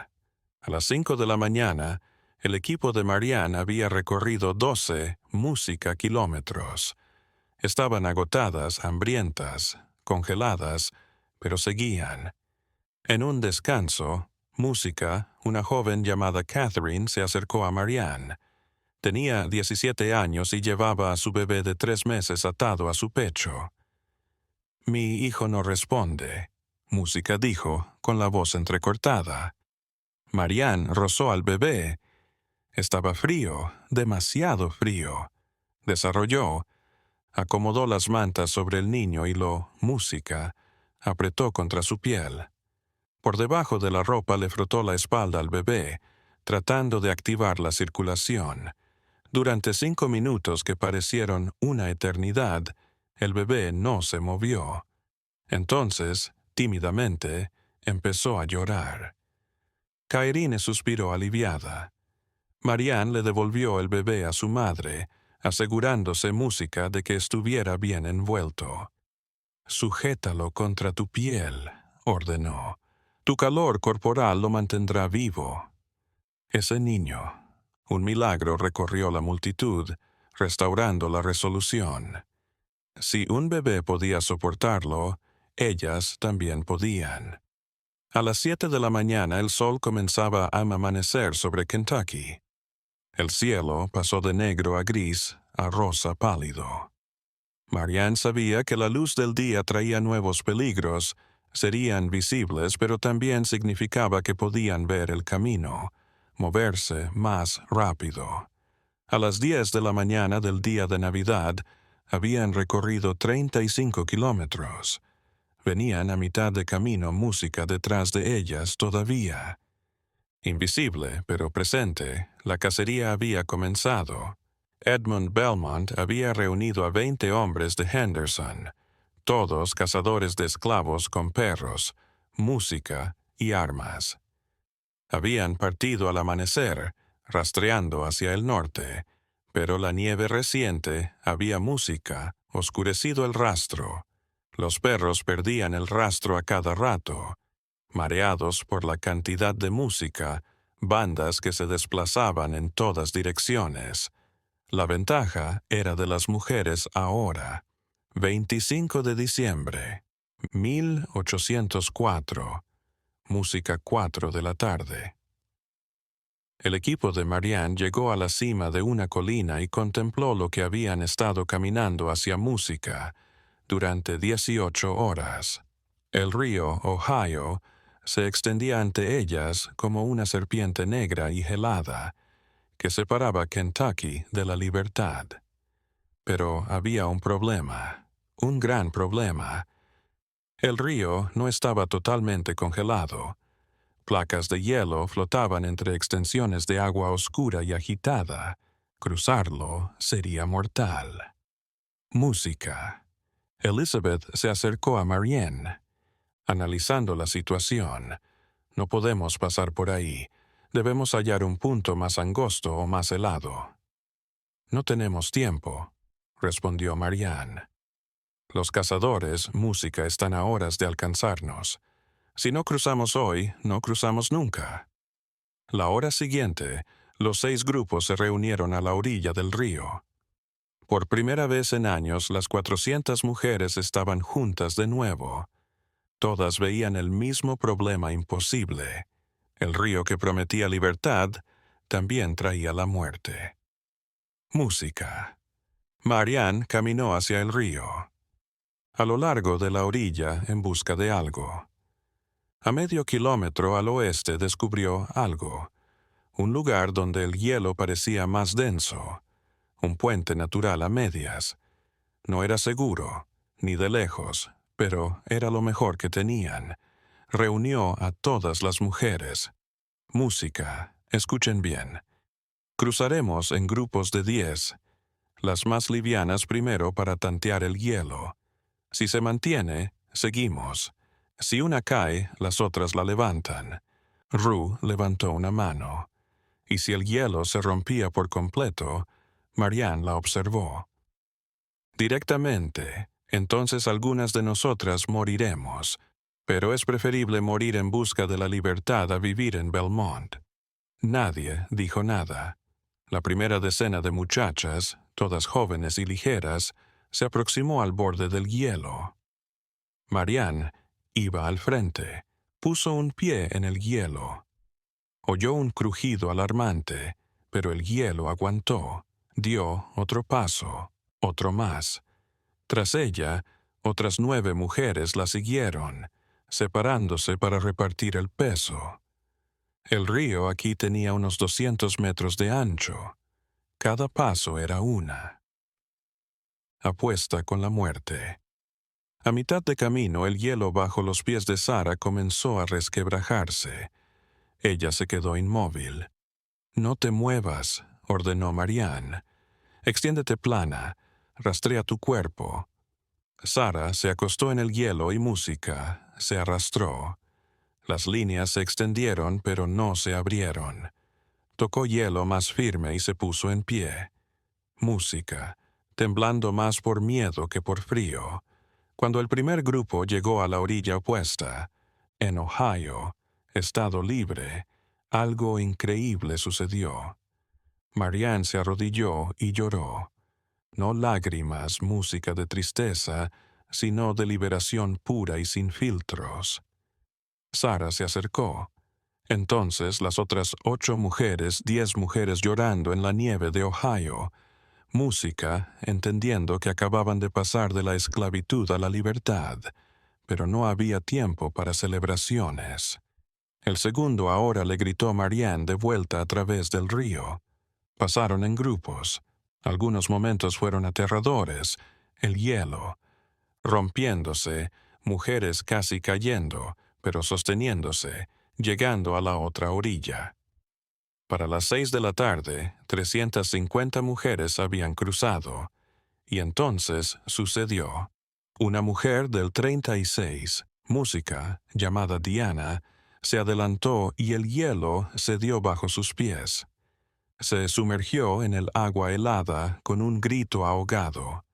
A las 5 de la mañana, el equipo de Marianne había recorrido 12 kilómetros. Estaban agotadas, hambrientas, congeladas, pero seguían. En un descanso, una joven llamada Catherine se acercó a Marianne. Tenía 17 años y llevaba a su bebé de 3 meses atado a su pecho. «Mi hijo no responde», Música dijo, con la voz entrecortada. Marianne rozó al bebé. Estaba frío, demasiado frío. Desarrolló, acomodó las mantas sobre el niño y música, apretó contra su piel. Por debajo de la ropa le frotó la espalda al bebé, tratando de activar la circulación. Durante 5 minutos que parecieron una eternidad, el bebé no se movió. Entonces, tímidamente, empezó a llorar. Cairine suspiró aliviada. Marianne le devolvió el bebé a su madre, asegurándose música de que estuviera bien envuelto. «Sujétalo contra tu piel», ordenó. «Tu calor corporal lo mantendrá vivo». Ese niño. Un milagro recorrió la multitud, restaurando la resolución. Si un bebé podía soportarlo, ellas también podían. A las 7 de la mañana el sol comenzaba a amanecer sobre Kentucky. El cielo pasó de negro a gris, a rosa pálido. Marianne sabía que la luz del día traía nuevos peligros, serían visibles, pero también significaba que podían ver el camino, moverse más rápido. A las 10 de la mañana del día de Navidad, habían recorrido 35 kilómetros. Venían a mitad de camino, música detrás de ellas todavía. Invisible, pero presente, la cacería había comenzado. Edmund Belmont había reunido a 20 hombres de Henderson, todos cazadores de esclavos con perros, música y armas. Habían partido al amanecer, rastreando hacia el norte, pero la nieve reciente había oscurecido el rastro. Los perros perdían el rastro a cada rato. Mareados por la cantidad de música, bandas que se desplazaban en todas direcciones. La ventaja era de las mujeres ahora. 25 de diciembre, 1804. Música 4 de la tarde. El equipo de Marianne llegó a la cima de una colina y contempló lo que habían estado caminando hacia música, durante 18 horas. El río Ohio se extendía ante ellas como una serpiente negra y helada que separaba Kentucky de la libertad. Pero había un problema, un gran problema. El río no estaba totalmente congelado. Placas de hielo flotaban entre extensiones de agua oscura y agitada. Cruzarlo sería mortal. Música. Elizabeth se acercó a Marianne. Analizando la situación, no podemos pasar por ahí. Debemos hallar un punto más angosto o más helado. No tenemos tiempo, respondió Marianne. Los cazadores, música, están a horas de alcanzarnos. Si no cruzamos hoy, no cruzamos nunca. La hora siguiente, los 6 grupos se reunieron a la orilla del río. Por primera vez en años, las 400 mujeres estaban juntas de nuevo. Todas veían el mismo problema imposible. El río que prometía libertad también traía la muerte. Música. Marianne caminó hacia el río, a lo largo de la orilla en busca de algo. A medio kilómetro al oeste descubrió algo, un lugar donde el hielo parecía más denso, un puente natural a medias. No era seguro, ni de lejos, pero era lo mejor que tenían. Reunió a todas las mujeres. Música, escuchen bien. Cruzaremos en grupos de 10, las más livianas primero para tantear el hielo. Si se mantiene, seguimos. Si una cae, las otras la levantan. Rue levantó una mano. Y si el hielo se rompía por completo, Marianne la observó. Directamente, entonces algunas de nosotras moriremos, pero es preferible morir en busca de la libertad a vivir en Belmont. Nadie dijo nada. La primera decena de muchachas, todas jóvenes y ligeras, se aproximó al borde del hielo. Marianne iba al frente, puso un pie en el hielo. Oyó un crujido alarmante, pero el hielo aguantó. Dio otro paso, otro más. Tras ella, otras 9 mujeres la siguieron, separándose para repartir el peso. El río aquí tenía unos 200 metros de ancho. Cada paso era una. Apuesta con la muerte. A mitad de camino, el hielo bajo los pies de Sarah comenzó a resquebrajarse. Ella se quedó inmóvil. «No te muevas», ordenó Marianne. «Extiéndete plana. Rastrea tu cuerpo». Sarah se acostó en el hielo y música se arrastró. Las líneas se extendieron, pero no se abrieron. Tocó hielo más firme y se puso en pie. Música, temblando más por miedo que por frío. Cuando el primer grupo llegó a la orilla opuesta, en Ohio, estado libre, algo increíble sucedió. Marianne se arrodilló y lloró. No lágrimas, música de tristeza, sino de liberación pura y sin filtros. Sarah se acercó. Entonces las otras 8 mujeres, 10 mujeres llorando en la nieve de Ohio. Música, entendiendo que acababan de pasar de la esclavitud a la libertad, pero no había tiempo para celebraciones. El segundo ahora le gritó a Marianne de vuelta a través del río. Pasaron en grupos. Algunos momentos fueron aterradores. El hielo, rompiéndose, mujeres casi cayendo, pero sosteniéndose, llegando a la otra orilla. Para las 6 de la tarde, 350 mujeres habían cruzado. Y entonces sucedió. Una mujer del 36, música, llamada Diana, se adelantó y el hielo cedió bajo sus pies. Se sumergió en el agua helada con un grito ahogado.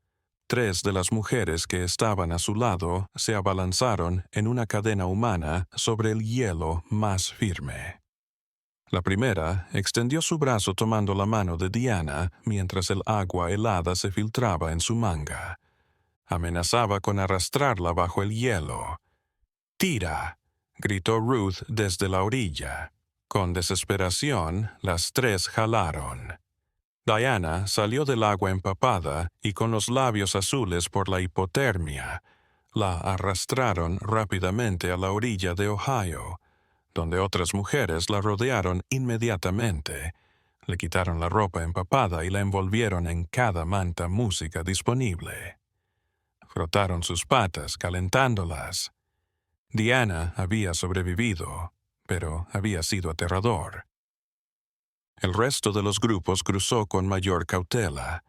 3 de las mujeres que estaban a su lado se abalanzaron en una cadena humana sobre el hielo más firme. La primera extendió su brazo tomando la mano de Diana mientras el agua helada se filtraba en su manga. Amenazaba con arrastrarla bajo el hielo. «¡Tira!», gritó Ruth desde la orilla. Con desesperación, las 3 jalaron. Diana salió del agua empapada y con los labios azules por la hipotermia. La arrastraron rápidamente a la orilla de Ohio, donde otras mujeres la rodearon inmediatamente. Le quitaron la ropa empapada y la envolvieron en cada manta música disponible. Frotaron sus patas, calentándolas. Diana había sobrevivido, pero había sido aterrador. El resto de los grupos cruzó con mayor cautela.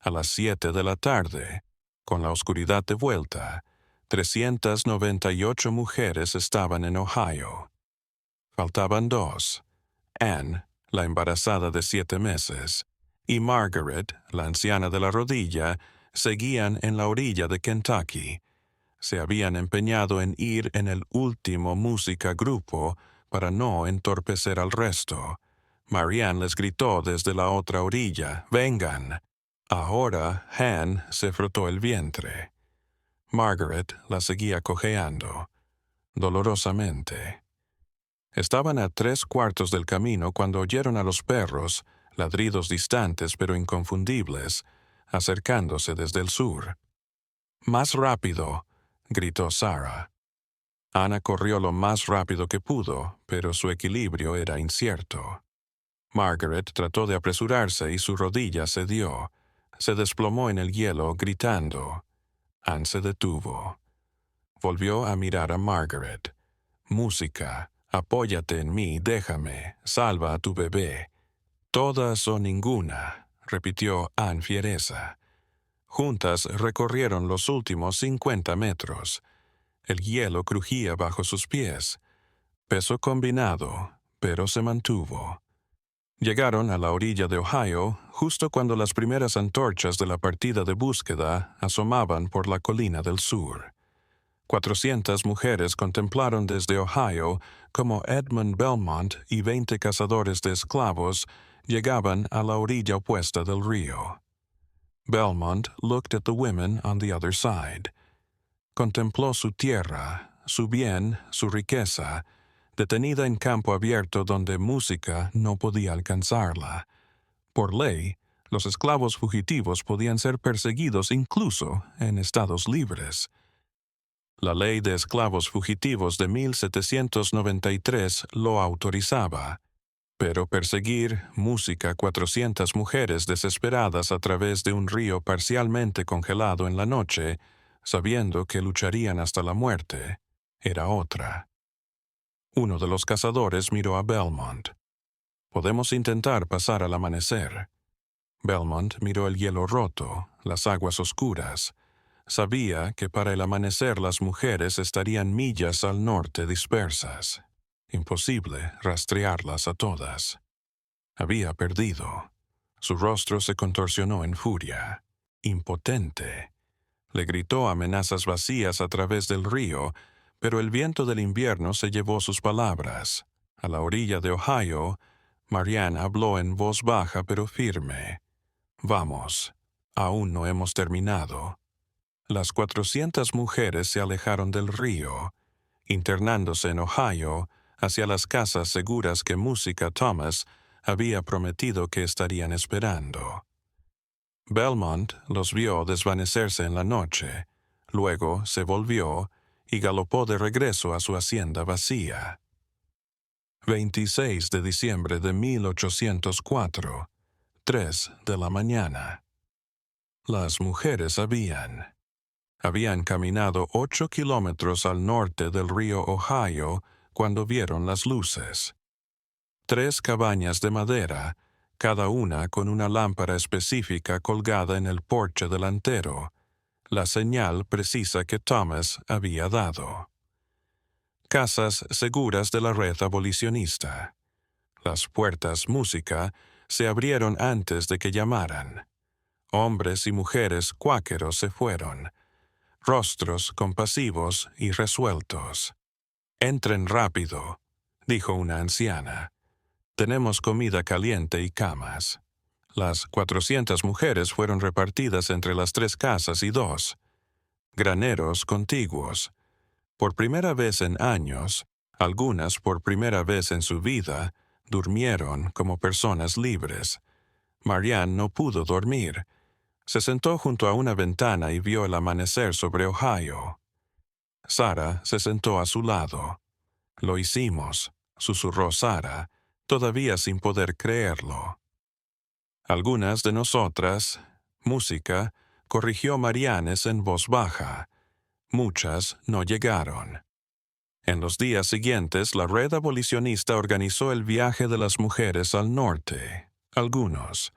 A las 7 de la tarde, con la oscuridad de vuelta, 398 mujeres estaban en Ohio. Faltaban dos: Anne, la embarazada de 7 meses, y Margaret, la anciana de la rodilla, seguían en la orilla de Kentucky. Se habían empeñado en ir en el último música grupo para no entorpecer al resto. Marianne les gritó desde la otra orilla: «¡Vengan!». Ahora Anne se frotó el vientre. Margaret la seguía cojeando, dolorosamente. Estaban a 3/4 del camino cuando oyeron a los perros, ladridos distantes pero inconfundibles, acercándose desde el sur. «¡Más rápido!», gritó Sarah. Ana corrió lo más rápido que pudo, pero su equilibrio era incierto. Margaret trató de apresurarse y su rodilla cedió. Se desplomó en el hielo, gritando. Anne se detuvo. Volvió a mirar a Margaret. «Música. Apóyate en mí, déjame. Salva a tu bebé». «Todas o ninguna», repitió Anne fiereza. Juntas recorrieron los últimos 50 metros. El hielo crujía bajo sus pies. Peso combinado, pero se mantuvo. Llegaron a la orilla de Ohio justo cuando las primeras antorchas de la partida de búsqueda asomaban por la colina del sur. 400 mujeres contemplaron desde Ohio como Edmund Belmont y 20 cazadores de esclavos llegaban a la orilla opuesta del río. Belmont looked at the women on the other side. Contempló su tierra, su bien, su riqueza, detenida en campo abierto donde música no podía alcanzarla. Por ley, los esclavos fugitivos podían ser perseguidos incluso en estados libres. La ley de esclavos fugitivos de 1793 lo autorizaba, pero perseguir música 400 mujeres desesperadas a través de un río parcialmente congelado en la noche, sabiendo que lucharían hasta la muerte, era otra. Uno de los cazadores miró a Belmont. «Podemos intentar pasar al amanecer». Belmont miró el hielo roto, las aguas oscuras. Sabía que para el amanecer las mujeres estarían millas al norte dispersas. Imposible rastrearlas a todas. Había perdido. Su rostro se contorsionó en furia. Impotente. Le gritó amenazas vacías a través del río, pero el viento del invierno se llevó sus palabras. A la orilla de Ohio, Marianne habló en voz baja pero firme. «Vamos, aún no hemos terminado». Las 400 mujeres se alejaron del río, internándose en Ohio hacia las casas seguras que Música Thomas había prometido que estarían esperando. Belmont los vio desvanecerse en la noche, luego se volvió y galopó de regreso a su hacienda vacía. 26 de diciembre de 1804, 3 de la mañana. Las mujeres habían caminado 8 kilómetros al norte del río Ohio cuando vieron las luces. 3 cabañas de madera, cada una con una lámpara específica colgada en el porche delantero, la señal precisa que Thomas había dado. Casas seguras de la red abolicionista. Las puertas música se abrieron antes de que llamaran. Hombres y mujeres cuáqueros se fueron, rostros compasivos y resueltos. «Entren rápido», dijo una anciana. «Tenemos comida caliente y camas». Las 400 mujeres fueron repartidas entre las 3 casas y 2 graneros contiguos. Por primera vez en años, algunas por primera vez en su vida, durmieron como personas libres. Marianne no pudo dormir. Se sentó junto a una ventana y vio el amanecer sobre Ohio. Sara se sentó a su lado. «Lo hicimos», susurró Sara, todavía sin poder creerlo. Algunas de nosotras, música, corrigió Marianne en voz baja. Muchas no llegaron. En los días siguientes, la red abolicionista organizó el viaje de las mujeres al norte. Algunos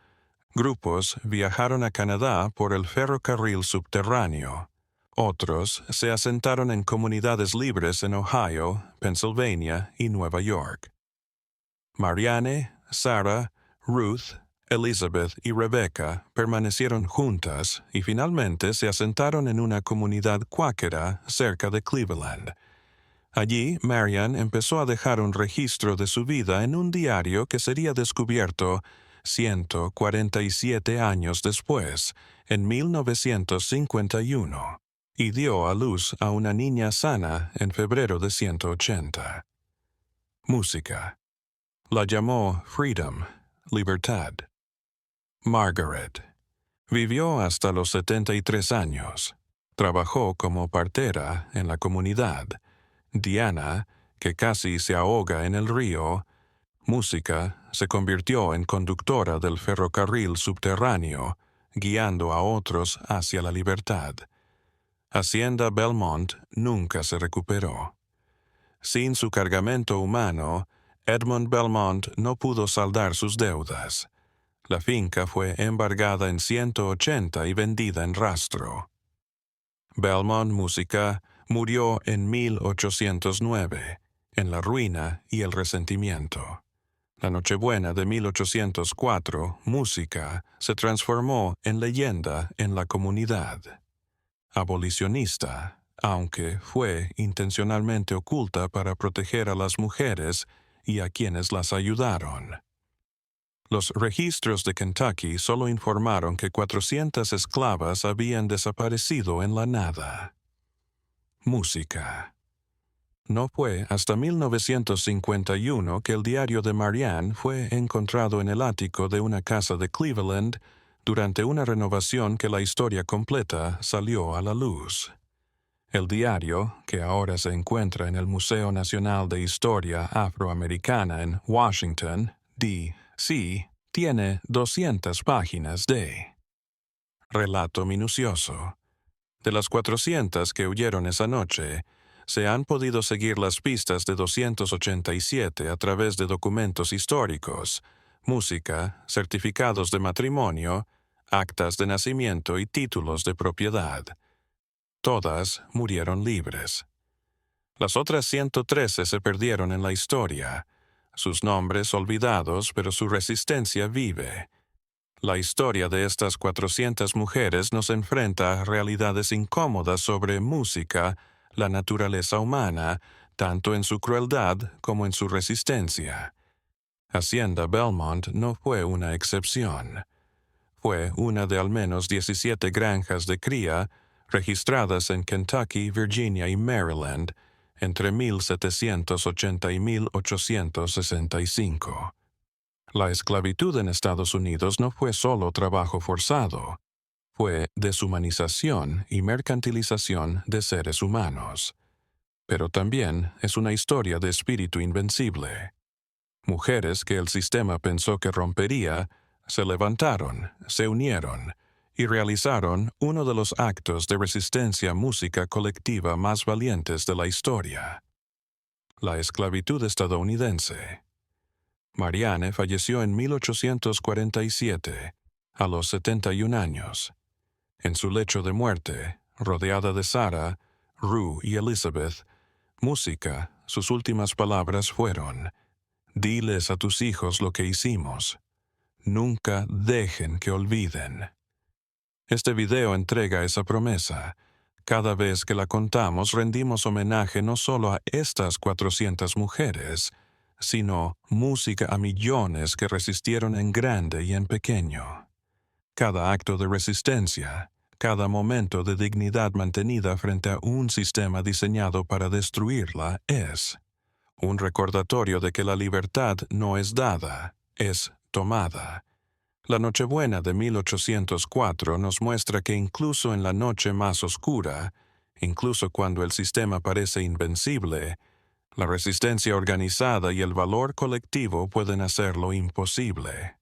grupos viajaron a Canadá por el ferrocarril subterráneo. Otros se asentaron en comunidades libres en Ohio, Pennsylvania y Nueva York. Marianne, Sarah, Ruth, Elizabeth y Rebecca permanecieron juntas y finalmente se asentaron en una comunidad cuáquera cerca de Cleveland. Allí, Marianne empezó a dejar un registro de su vida en un diario que sería descubierto 147 años después, en 1951, y dio a luz a una niña sana en febrero de 180. Música. La llamó Freedom, Libertad. Margaret. Vivió hasta los 73 años. Trabajó como partera en la comunidad. Diana, que casi se ahoga en el río. Música, se convirtió en conductora del ferrocarril subterráneo, guiando a otros hacia la libertad. Hacienda Belmont nunca se recuperó. Sin su cargamento humano, Edmund Belmont no pudo saldar sus deudas. La finca fue embargada en 180 y vendida en rastro. Belmont Música murió en 1809, en la ruina y el resentimiento. La Nochebuena de 1804, Música, se transformó en leyenda en la comunidad. Abolicionista, aunque fue intencionalmente oculta para proteger a las mujeres y a quienes las ayudaron. Los registros de Kentucky solo informaron que 400 esclavas habían desaparecido en la nada. Música. No fue hasta 1951 que el diario de Marianne fue encontrado en el ático de una casa de Cleveland durante una renovación que la historia completa salió a la luz. El diario, que ahora se encuentra en el Museo Nacional de Historia Afroamericana en Washington, D.C., tiene 200 páginas de relato minucioso. De las 400 que huyeron esa noche, se han podido seguir las pistas de 287 a través de documentos históricos, música, certificados de matrimonio, actas de nacimiento y títulos de propiedad. Todas murieron libres. Las otras 113 se perdieron en la historia, sus nombres olvidados, pero su resistencia vive. La historia de estas 400 mujeres nos enfrenta a realidades incómodas sobre música, la naturaleza humana, tanto en su crueldad como en su resistencia. Hacienda Belmont no fue una excepción. Fue una de al menos 17 granjas de cría registradas en Kentucky, Virginia y Maryland entre 1780 y 1865. La esclavitud en Estados Unidos no fue solo trabajo forzado, fue deshumanización y mercantilización de seres humanos. Pero también es una historia de espíritu invencible. Mujeres que el sistema pensó que rompería, se levantaron, se unieron y realizaron uno de los actos de resistencia música colectiva más valientes de la historia. La esclavitud estadounidense. Marianne falleció en 1847, a los 71 años. En su lecho de muerte, rodeada de Sarah, Rue y Elizabeth, Música, sus últimas palabras fueron: «Diles a tus hijos lo que hicimos. Nunca dejen que olviden». Este video entrega esa promesa. Cada vez que la contamos rendimos homenaje no solo a estas 400 mujeres, sino música a millones que resistieron en grande y en pequeño. Cada acto de resistencia, cada momento de dignidad mantenida frente a un sistema diseñado para destruirla es un recordatorio de que la libertad no es dada, es tomada. La Nochebuena de 1804 nos muestra que incluso en la noche más oscura, incluso cuando el sistema parece invencible, la resistencia organizada y el valor colectivo pueden hacerlo imposible.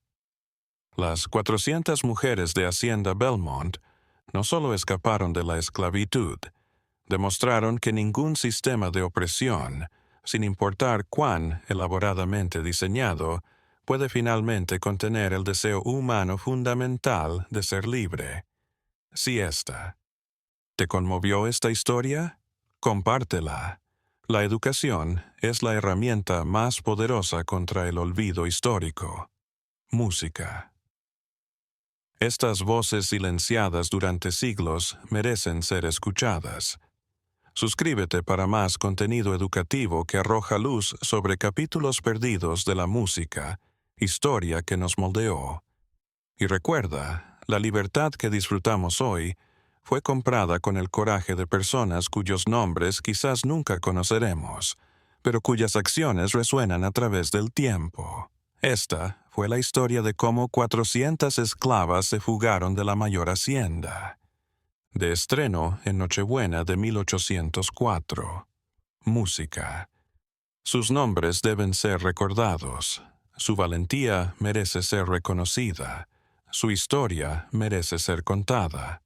Las 400 mujeres de Hacienda Belmont no solo escaparon de la esclavitud, demostraron que ningún sistema de opresión, sin importar cuán elaboradamente diseñado, puede finalmente contener el deseo humano fundamental de ser libre. Siesta. ¿Te conmovió esta historia? Compártela. La educación es la herramienta más poderosa contra el olvido histórico. Música. Estas voces silenciadas durante siglos merecen ser escuchadas. Suscríbete para más contenido educativo que arroja luz sobre capítulos perdidos de la música, historia que nos moldeó. Y recuerda, la libertad que disfrutamos hoy fue comprada con el coraje de personas cuyos nombres quizás nunca conoceremos, pero cuyas acciones resuenan a través del tiempo. Esta fue la historia de cómo 400 esclavas se fugaron de la mayor hacienda. De estreno en Nochebuena de 1804. Música. Sus nombres deben ser recordados. Su valentía merece ser reconocida. Su historia merece ser contada.